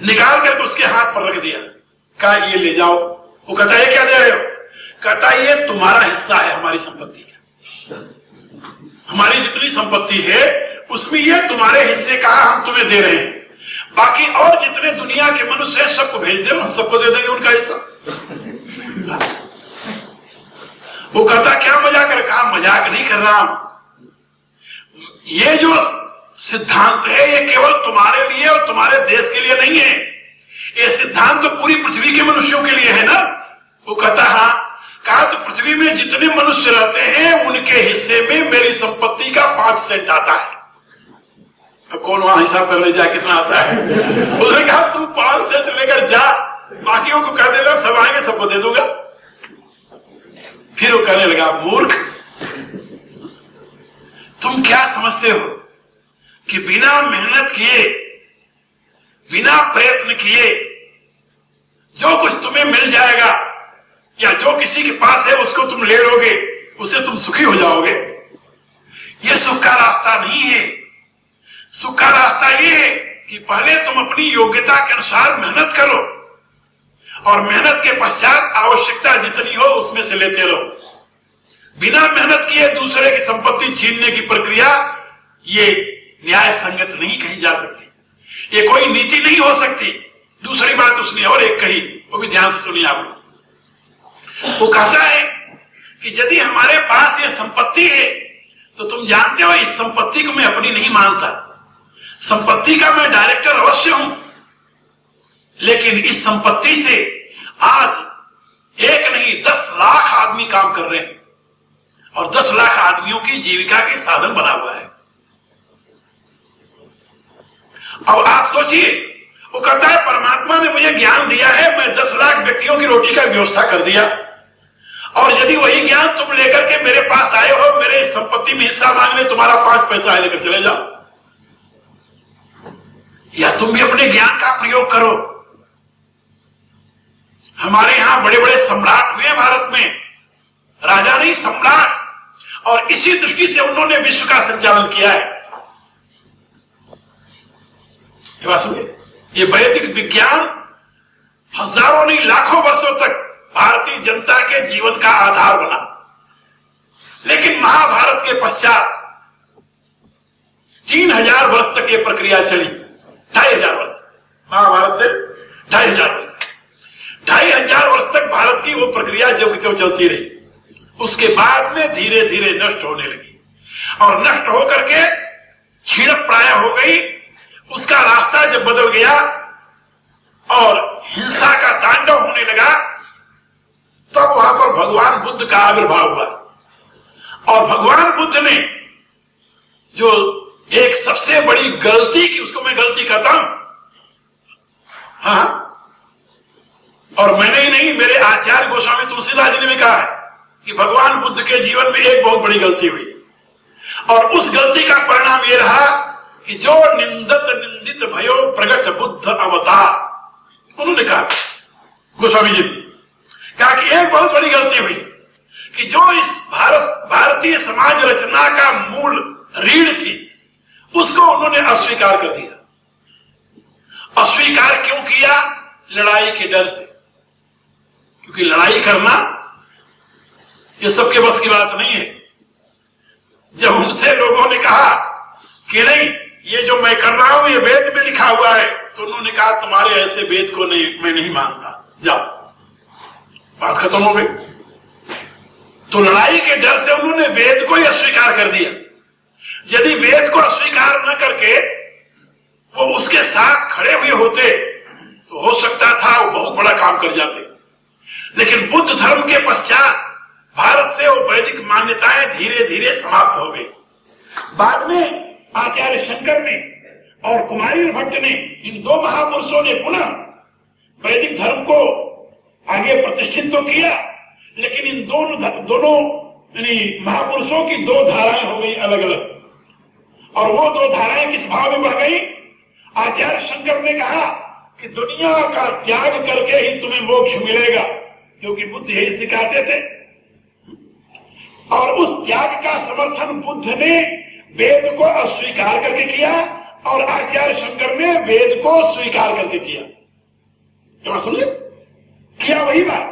निकाल करके उसके हाथ पर रख दिया। कहा ये ले जाओ। वो कहता है क्या दे रहे हो? कहता ये तुम्हारा हिस्सा है हमारी संपत्ति का, हमारी जितनी संपत्ति है उसमें ये तुम्हारे हिस्से का हम तुम्हें दे रहे हैं, बाकी और जितने दुनिया के मनुष्य हैं सबको भेज दो, हम सबको दे देंगे उनका हिस्सा। वो कहता क्या मजाक कर? कहा मजाक नहीं कर रहा, ये जो सिद्धांत है ये केवल तुम्हारे लिए और तुम्हारे देश के लिए नहीं है, ये सिद्धांत तो पूरी पृथ्वी के मनुष्यों के लिए है ना। वो कहता हाँ। कहा तो पृथ्वी में जितने मनुष्य रहते हैं उनके हिस्से में मेरी संपत्ति का 5 सेंट आता है। अब कौन वहां हिसाब करने जाए कितना आता है? उसने कहा तू 5 सेंट लेकर जा, बाकियों को कह देना सब आएंगे सबको दे दूंगा। फिर वो कहने लगा मूर्ख, तुम क्या समझते हो कि बिना मेहनत किए, बिना प्रयत्न किए जो कुछ तुम्हें मिल जाएगा या जो किसी के पास है उसको तुम ले लोगे, उससे तुम सुखी हो जाओगे? यह सुख का रास्ता नहीं है। सुख का रास्ता यह है कि पहले तुम अपनी योग्यता के अनुसार मेहनत करो और मेहनत के पश्चात आवश्यकता जितनी हो उसमें से लेते रहो। बिना मेहनत किए दूसरे की संपत्ति छीनने की प्रक्रिया ये न्याय संगत नहीं कही जा सकती, ये कोई नीति नहीं हो सकती। दूसरी बात उसने और एक कही, वो भी ध्यान से सुनिए आप। वो कहता है कि यदि हमारे पास ये संपत्ति है तो तुम जानते हो इस संपत्ति को मैं अपनी नहीं मानता, संपत्ति का मैं डायरेक्टर अवश्य हूं, लेकिन इस संपत्ति से आज 1 नहीं 10 लाख आदमी काम कर रहे हैं और 10 लाख आदमियों की जीविका के साधन बना हुआ है। अब आप सोचिए, वो कहता है परमात्मा ने मुझे ज्ञान दिया है, मैं 10 लाख व्यक्तियों की रोटी का व्यवस्था कर दिया, और यदि वही ज्ञान तुम लेकर के मेरे पास आए हो, मेरे संपत्ति में हिस्सा मांगने, तुम्हारा 5 पैसा है लेकर चले जाओ, या तुम भी अपने ज्ञान का प्रयोग करो। हमारे यहां बड़े बड़े सम्राट हुए भारत में, राजा नहीं सम्राट, और इसी दृष्टि से उन्होंने विश्व का संचालन किया है। ये वैदिक विज्ञान हजारों नहीं लाखों वर्षों तक भारतीय जनता के जीवन का आधार बना, लेकिन महाभारत के पश्चात 3000 वर्ष तक ये प्रक्रिया चली। 2500 वर्ष, महाभारत से 2500 वर्ष, 2500 वर्ष तक भारत की वो प्रक्रिया जब चलती रही। उसके बाद में धीरे धीरे नष्ट होने लगी और नष्ट होकर के क्षीण प्राय हो गई। उसका रास्ता जब बदल गया और हिंसा का तांडव होने लगा, तब वहां पर भगवान बुद्ध का आविर्भाव हुआ। और भगवान बुद्ध ने जो एक सबसे बड़ी गलती की, उसको मैं गलती कहता हूं, हाँ, और मैंने ही नहीं, मेरे आचार्य गोस्वामी तुलसीदास जी ने भी कहा है कि भगवान बुद्ध के जीवन में एक बहुत बड़ी गलती हुई, और उस गलती का परिणाम यह रहा कि जो निंदत निंदित भयो प्रगट बुद्ध अवतार, उन्होंने कहा, गोस्वामी जी कहा कि एक बहुत बड़ी गलती हुई कि जो इस भारतीय समाज रचना का मूल रीढ़ थी, उसको उन्होंने अस्वीकार कर दिया। अस्वीकार क्यों किया? लड़ाई के डर से, क्योंकि लड़ाई करना ये सबके बस की बात नहीं है। जब उनसे लोगों ने कहा कि नहीं, ये जो मैं कर रहा हूं ये वेद में लिखा हुआ है, तो उन्होंने कहा तुम्हारे ऐसे वेद को नहीं, मैं नहीं मानता, जाओ, बात खत्म हो गई। तो लड़ाई के डर से उन्होंने वेद को ही अस्वीकार कर दिया। यदि वेद को अस्वीकार न करके वो उसके साथ खड़े हुए होते तो हो सकता था वो बहुत बड़ा काम कर जाते। लेकिन बुद्ध धर्म के पश्चात भारत से वो वैदिक मान्यताएं धीरे धीरे समाप्त हो गई। बाद में आचार्य शंकर ने और कुमारी भट्ट ने, इन दो महापुरुषों ने पुनः वैदिक धर्म को आगे प्रतिष्ठित तो किया, लेकिन इन दोनों महापुरुषों की दो धाराएं हो गई अलग अलग। और वो दो धाराएं किस भाव में बढ़ गई? आचार्य शंकर ने कहा कि दुनिया का त्याग करके ही तुम्हें मोक्ष मिलेगा, क्योंकि बुद्ध यही सिखाते थे। और उस त्याग का समर्थन बुद्ध ने वेद को अस्वीकार करके किया, और आचार्य शंकर ने वेद को स्वीकार करके किया। क्या समझे? किया वही बात,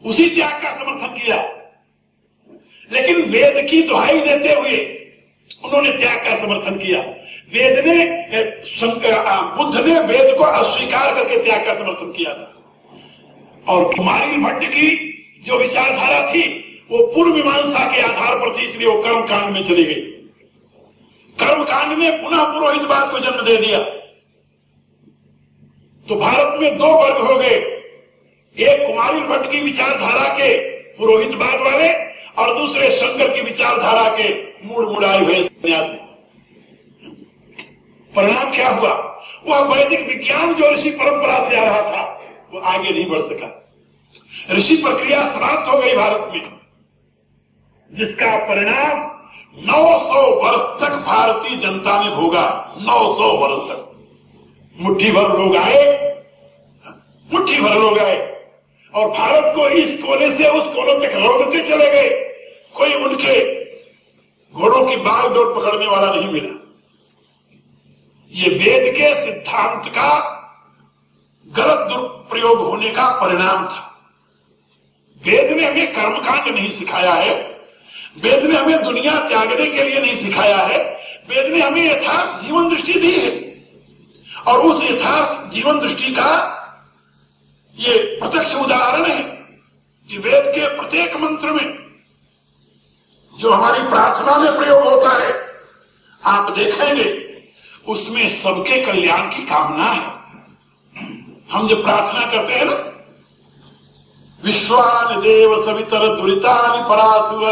उसी त्याग का समर्थन किया, लेकिन वेद की दुहाई देते हुए उन्होंने त्याग का समर्थन किया। वेद ने, बुद्ध ने वेद को अस्वीकार करके त्याग का समर्थन किया था। और कुमारी भट्ट की जो विचारधारा थी वो पूर्व मीमांसा के आधार पर थी, इसलिए वो कर्म कांड में चली गई। कर्म कांड में पुनः पुरोहितवाद को जन्म दे दिया। तो भारत में दो वर्ग हो गए, एक कुमारी भट्ट की विचारधारा के पुरोहितवाद वाले, और दूसरे शंकर की विचारधारा के मूड मुड़ाए हुए सन्यासी। परिणाम क्या हुआ? वह वैदिक विज्ञान जो ऋषि परंपरा से आ रहा था वो आगे नहीं बढ़ सका। ऋषि प्रक्रिया समाप्त हो गई भारत में, जिसका परिणाम 900 वर्ष तक भारतीय जनता ने भोगा। 900 वर्ष तक मुट्ठी भर लोग आए और भारत को इस कोने से उस कोने तक लौटते चले गए। कोई उनके घोड़ों की बागडोर पकड़ने वाला नहीं मिला। ये वेद के सिद्धांत का गलत दुरुपयोग होने का परिणाम था। वेद ने हमें कर्मकांड नहीं सिखाया है, वेद ने हमें दुनिया त्यागने के लिए नहीं सिखाया है, वेद ने हमें यथार्थ जीवन दृष्टि दी है। और उस यथार्थ जीवन दृष्टि का ये प्रत्यक्ष उदाहरण है कि वेद के प्रत्येक मंत्र में जो हमारी प्रार्थना में प्रयोग होता है, आप देखेंगे उसमें सबके कल्याण की कामना है। हम जब प्रार्थना करते हैं ना, विश्वान देव सवितर दुरितानि परासुव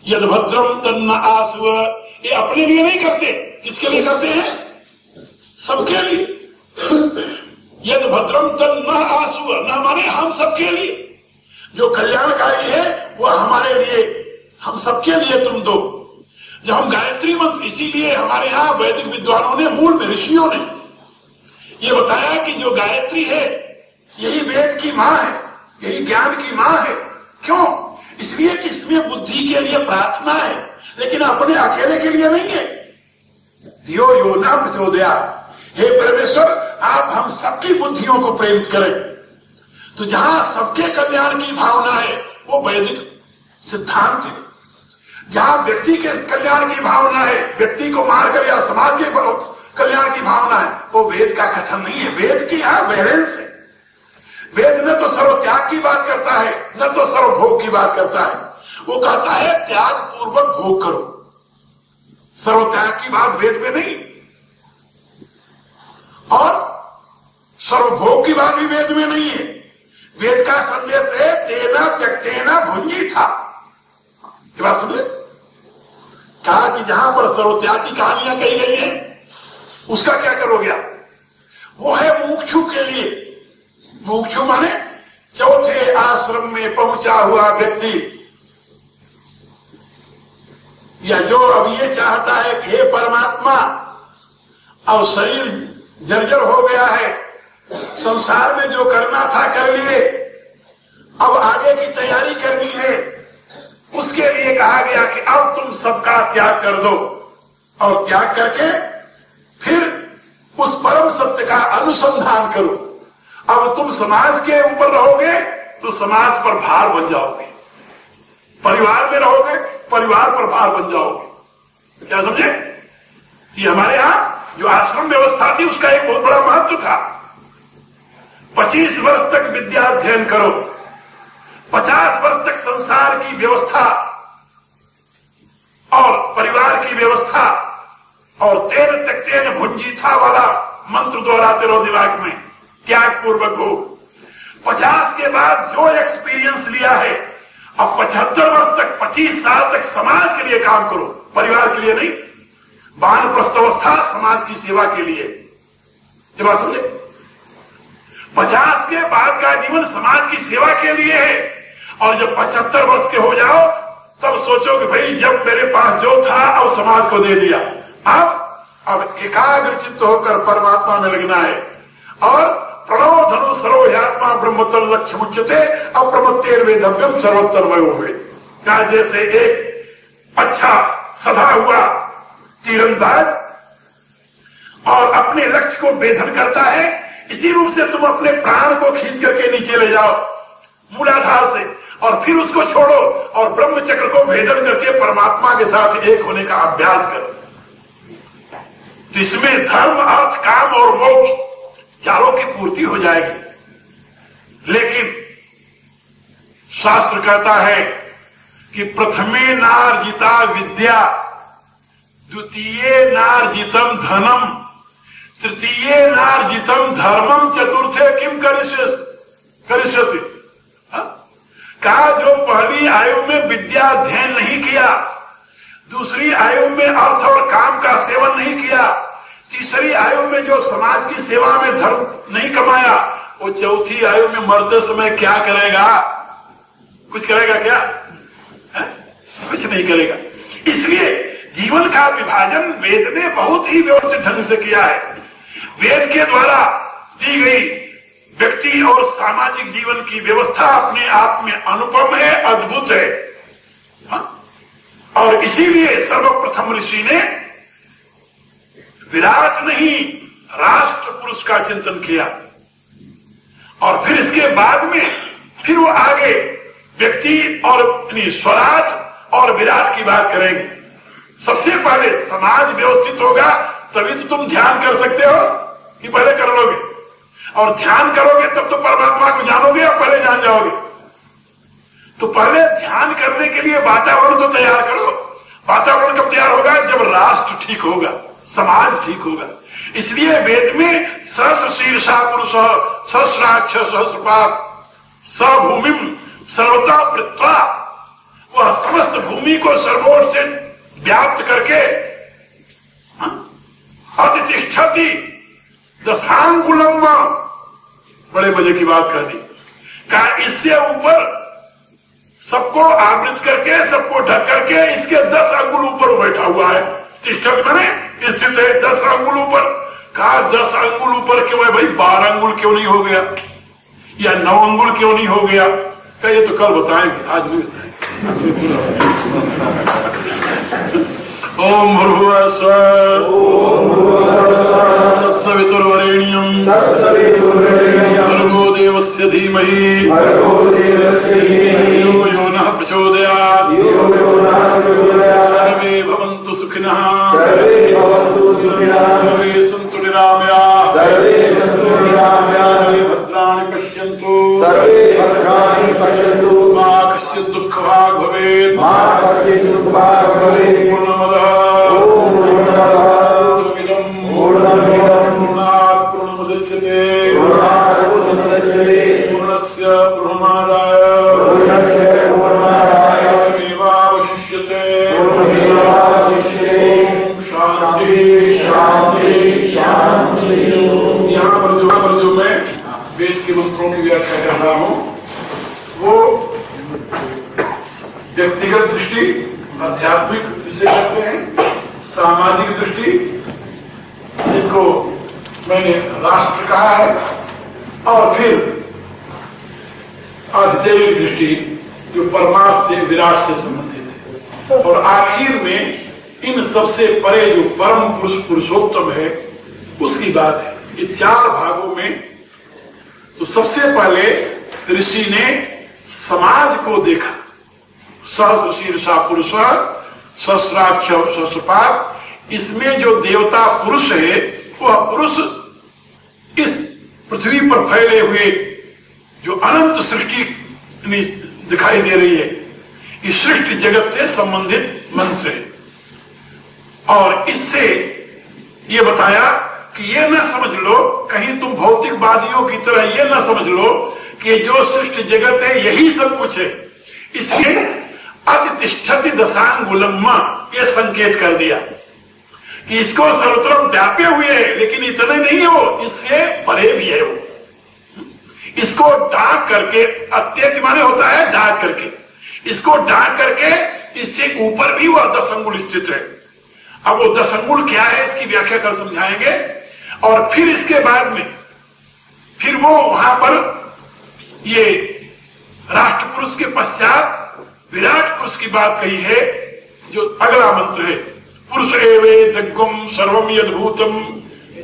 यद भद्रम तन्न आसुव, ये अपने लिए नहीं करते। किसके लिए करते हैं? सबके लिए। यद भद्रम तन्न आसुव, न माने हम सबके लिए। जो कल्याणकारी है वो हमारे लिए, हम सबके लिए तुम दो। जब हम गायत्री मंत्र, इसीलिए हमारे यहां वैदिक विद्वानों ने, मूल में ऋषियों ने ये बताया कि जो गायत्री है यही वेद की मां है, यही ज्ञान की मां है। क्यों? इसलिए कि इसमें बुद्धि के लिए प्रार्थना है, लेकिन अपने अकेले के लिए नहीं है। धियो यो न प्रचोदयात्, हे परमेश्वर आप हम सबकी बुद्धियों को प्रेरित करें। तो जहां सबके कल्याण की भावना है वो वैदिक सिद्धांत है। जहां व्यक्ति के कल्याण की भावना है, व्यक्ति को मारकर या समाज के कल्याण की भावना है, वो वेद का कथन नहीं है। वेद की यहां बैलेंस है। वेद न तो सर्व त्याग की बात करता है, न तो सर्व भोग की बात करता है। वो कहता है त्याग पूर्वक भोग करो। सर्व त्याग की बात वेद में नहीं। और सर्वभोग की बात भी वेद में नहीं है। वेद का संदेश है तेना त्यक्तेना भुंजी था। बात समझे? कहा कि जहां पर सर्वत्याग की कहानियां कही गई है उसका क्या करोगे आप? वो है मुमुक्षु के लिए। मुमुक्षु माने चौथे आश्रम में पहुंचा हुआ व्यक्ति, या जो अब ये चाहता है कि हे परमात्मा, अब शरीर जर्जर हो गया है, संसार में जो करना था कर लिए, अब आगे की तैयारी करनी है, उसके लिए कहा गया कि अब तुम सबका त्याग कर दो और त्याग करके फिर उस परम सत्य का अनुसंधान करो। अब तुम समाज के ऊपर रहोगे तो समाज पर भार बन जाओगे, परिवार में रहोगे परिवार पर भार बन जाओगे। क्या समझे? ये हमारे यहां जो आश्रम व्यवस्था थी उसका एक बहुत बड़ा महत्व था। 25 वर्ष तक विद्या अध्ययन करो, 50 वर्ष तक संसार की व्यवस्था और परिवार की व्यवस्था और तेन त्यक्तेन भुंजीथा वाला मंत्र दोहराते रहो दिमाग में, त्याग पूर्वक हो। 50 के बाद जो एक्सपीरियंस लिया है, अब 75 वर्ष तक 25 साल तक समाज के लिए काम करो, परिवार के लिए नहीं। वानप्रस्थावस्था समाज की सेवा के लिए। ये बात समझे? 50 के बाद का जीवन समाज की सेवा के लिए है। और जब 75 वर्ष के हो जाओ तब सोचो कि भाई जब मेरे पास जो था अब समाज को दे दिया, अब एकाग्र चित्त होकर परमात्मा में लगना है। और प्रणव धनु सरोह्यात्मा ब्रह्मोत्तर लक्ष्य मुच्यते अप्रमत्तेर वेदव्यम सर्वोत्तर वयो हुए। क्या जैसे एक अच्छा सधा हुआ तीरंदाज और अपने लक्ष्य को बेधन करता है, इसी रूप से तुम अपने प्राण को खींच करके नीचे ले जाओ मूलाधार से, और फिर उसको छोड़ो और ब्रह्म चक्र को भेदन करके परमात्मा के साथ एक होने का अभ्यास करो। तो इसमें धर्म अर्थ काम और मोक्ष चारों की पूर्ति हो जाएगी। लेकिन शास्त्र कहता है कि प्रथमे नार्जिता विद्या, द्वितीय नार्जितम धनम, तृतीय नार्जितम धर्मम, चतुर्थे किम करिष्यति। कहा जो पहली आयु में विद्या अध्ययन नहीं किया, दूसरी आयु में अर्थ और काम का सेवन नहीं किया, तीसरी आयु में जो समाज की सेवा में धर्म नहीं कमाया, वो चौथी आयु में मरते समय क्या करेगा? कुछ करेगा क्या? कुछ नहीं करेगा। इसलिए जीवन का विभाजन वेद ने बहुत ही व्यवस्थित ढंग से किया है। वेद के द्वारा दी गई व्यक्ति और सामाजिक जीवन की व्यवस्था अपने आप में अनुपम है, अद्भुत है। और इसीलिए सर्वप्रथम ऋषि ने विराट नहीं राष्ट्र पुरुष का चिंतन किया, और फिर इसके बाद में फिर वो आगे व्यक्ति और स्वराज और विराट की बात करेंगे। सबसे पहले समाज व्यवस्थित होगा तभी तो तुम ध्यान कर सकते हो कि पहले कर लोगे, और ध्यान करोगे तब तो परमात्मा को जानोगे और पहले जान जाओगे। तो पहले ध्यान करने के लिए वातावरण तो तैयार करो। वातावरण कब तैयार होगा? जब राष्ट्र ठीक होगा, समाज ठीक होगा। इसलिए वेद में सहस्र शीर्षा पुरुष सहस्राक्ष सहस्रपाद सभूमिम सर्वता पृथ्वा, वह समस्त भूमि को सर्वोर से व्याप्त करके अतिष्ठति दशांगुलम, बड़े मजे की बात कह दी। कहा इससे ऊपर सबको आवृत करके, सबको ढक करके इसके 10 अंगुल ऊपर बैठा हुआ है। तिष्ठत माने स्थित है 10 अंगुल ऊपर। कहा 10 अंगुल ऊपर क्यों है भाई? 12 अंगुल क्यों नहीं हो गया, या 9 अंगुल क्यों नहीं हो गया? क्या ये तो कल बताएंगे, आज भी बताएंगे। ओम भूर्भुवः स्वः तत्सवितुर्वरेण्यं भर्गो देवस्य धीमहि धियो यो नः प्रचोदयात्। सर्वे भवन्तु सुखिनः, सर्वे सन्तु निरामयाः, सर्वे भद्राणि पश्यन्तु, मा कश्चित् दुःखभाग् भवेत्। पूर्णमदः पूर्णमिदं पूर्णात् पूर्णमुदच्यते। व्यक्तिगत दृष्टि, आध्यात्मिक जिसे कहते हैं, सामाजिक दृष्टि, जिसको मैंने राष्ट्र कहा है, और फिर आधिदैविक दृष्टि जो परमार्थ से, विराट से संबंधित है, और आखिर में इन सबसे परे जो परम पुरुष, पुरुषोत्तम है, उसकी बात है। ये 4 भागों में तो सबसे पहले ऋषि ने समाज को देखा। सहस्र शीर्षा पुरुष सहस्राक्ष सहस्रपाद, इसमें जो देवता पुरुष है वह पुरुष इस पृथ्वी पर फैले हुए जो अनंत सृष्टि दिखाई दे रही है, इस सृष्टि जगत से संबंधित मंत्र है। और इससे ये बताया कि ये न समझ लो कहीं तुम भौतिकवादियों की तरह ये न समझ लो कि जो सृष्टि जगत है यही सब कुछ है। इसलिए अतिष्ठति दशांगुलम ये संकेत कर दिया कि इसको सर्वत्र व्यापे हुए है, लेकिन इतने नहीं हो, इससे परे भी है वो। इसको डाक करके, अत्यंत माने होता है डाक करके, इसको डाक करके इससे ऊपर भी वह 10 अंगुल स्थित है। अब वो 10 अंगुल क्या है इसकी व्याख्या कर समझाएंगे। और फिर इसके बाद में फिर वो वहां पर ये राष्ट्र पुरुष के पश्चात विराट पुरुष की बात कही है, जो अगला मंत्र है, पुरुष एवे दग्गम सर्वम यद्भूतम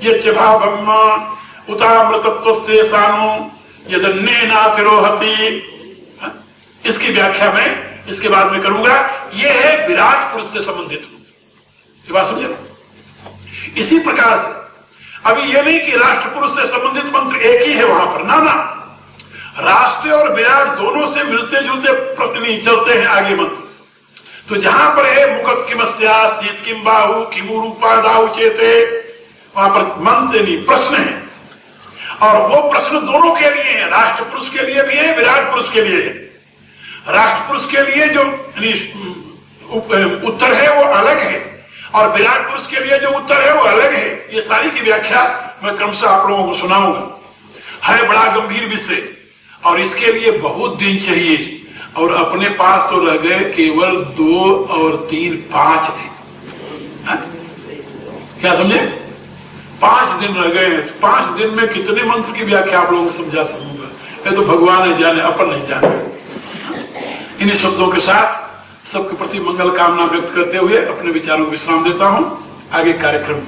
यच्च भावम उतामृतत्व से सानो यदन्ने नातिरोहति। इसकी व्याख्या मैं इसके बाद में करूंगा। यह है विराट पुरुष से संबंधित मंत्र। ये बात समझे ना? इसी प्रकार से अभी यह नहीं कि राष्ट्र पुरुष से संबंधित मंत्र एक ही है वहां पर, ना ना, राष्ट्र और विराट दोनों से मिलते जुलते चलते हैं आगे मंत्र। तो जहां पर है मुख किमस्या शीत किम बाहु किमु रूपा दाहु चेते, वहां पर मंत्र नहीं, प्रश्न है। और वो प्रश्न दोनों के लिए है, राष्ट्र पुरुष के लिए भी है, विराट पुरुष के लिए है। राष्ट्र पुरुष के लिए जो उत्तर है वो अलग है, और विराट पुरुष के लिए जो उत्तर है वो अलग है। ये सारी की व्याख्या मैं क्रमशः आप लोगों को सुनाऊंगा। है बड़ा गंभीर विषय और इसके लिए बहुत दिन चाहिए, और अपने पास तो रह गए केवल 2 और 3 5 दिन। क्या समझे? 5 दिन रह गए हैं। 5 दिन में कितने मंत्र की व्याख्या आप लोगों को समझा सकूंगा, ये तो भगवान ही जाने, अपन नहीं जाने। इन्हीं शब्दों के साथ सबके प्रति मंगल कामना व्यक्त करते हुए अपने विचारों को विश्राम देता हूं। आगे कार्यक्रम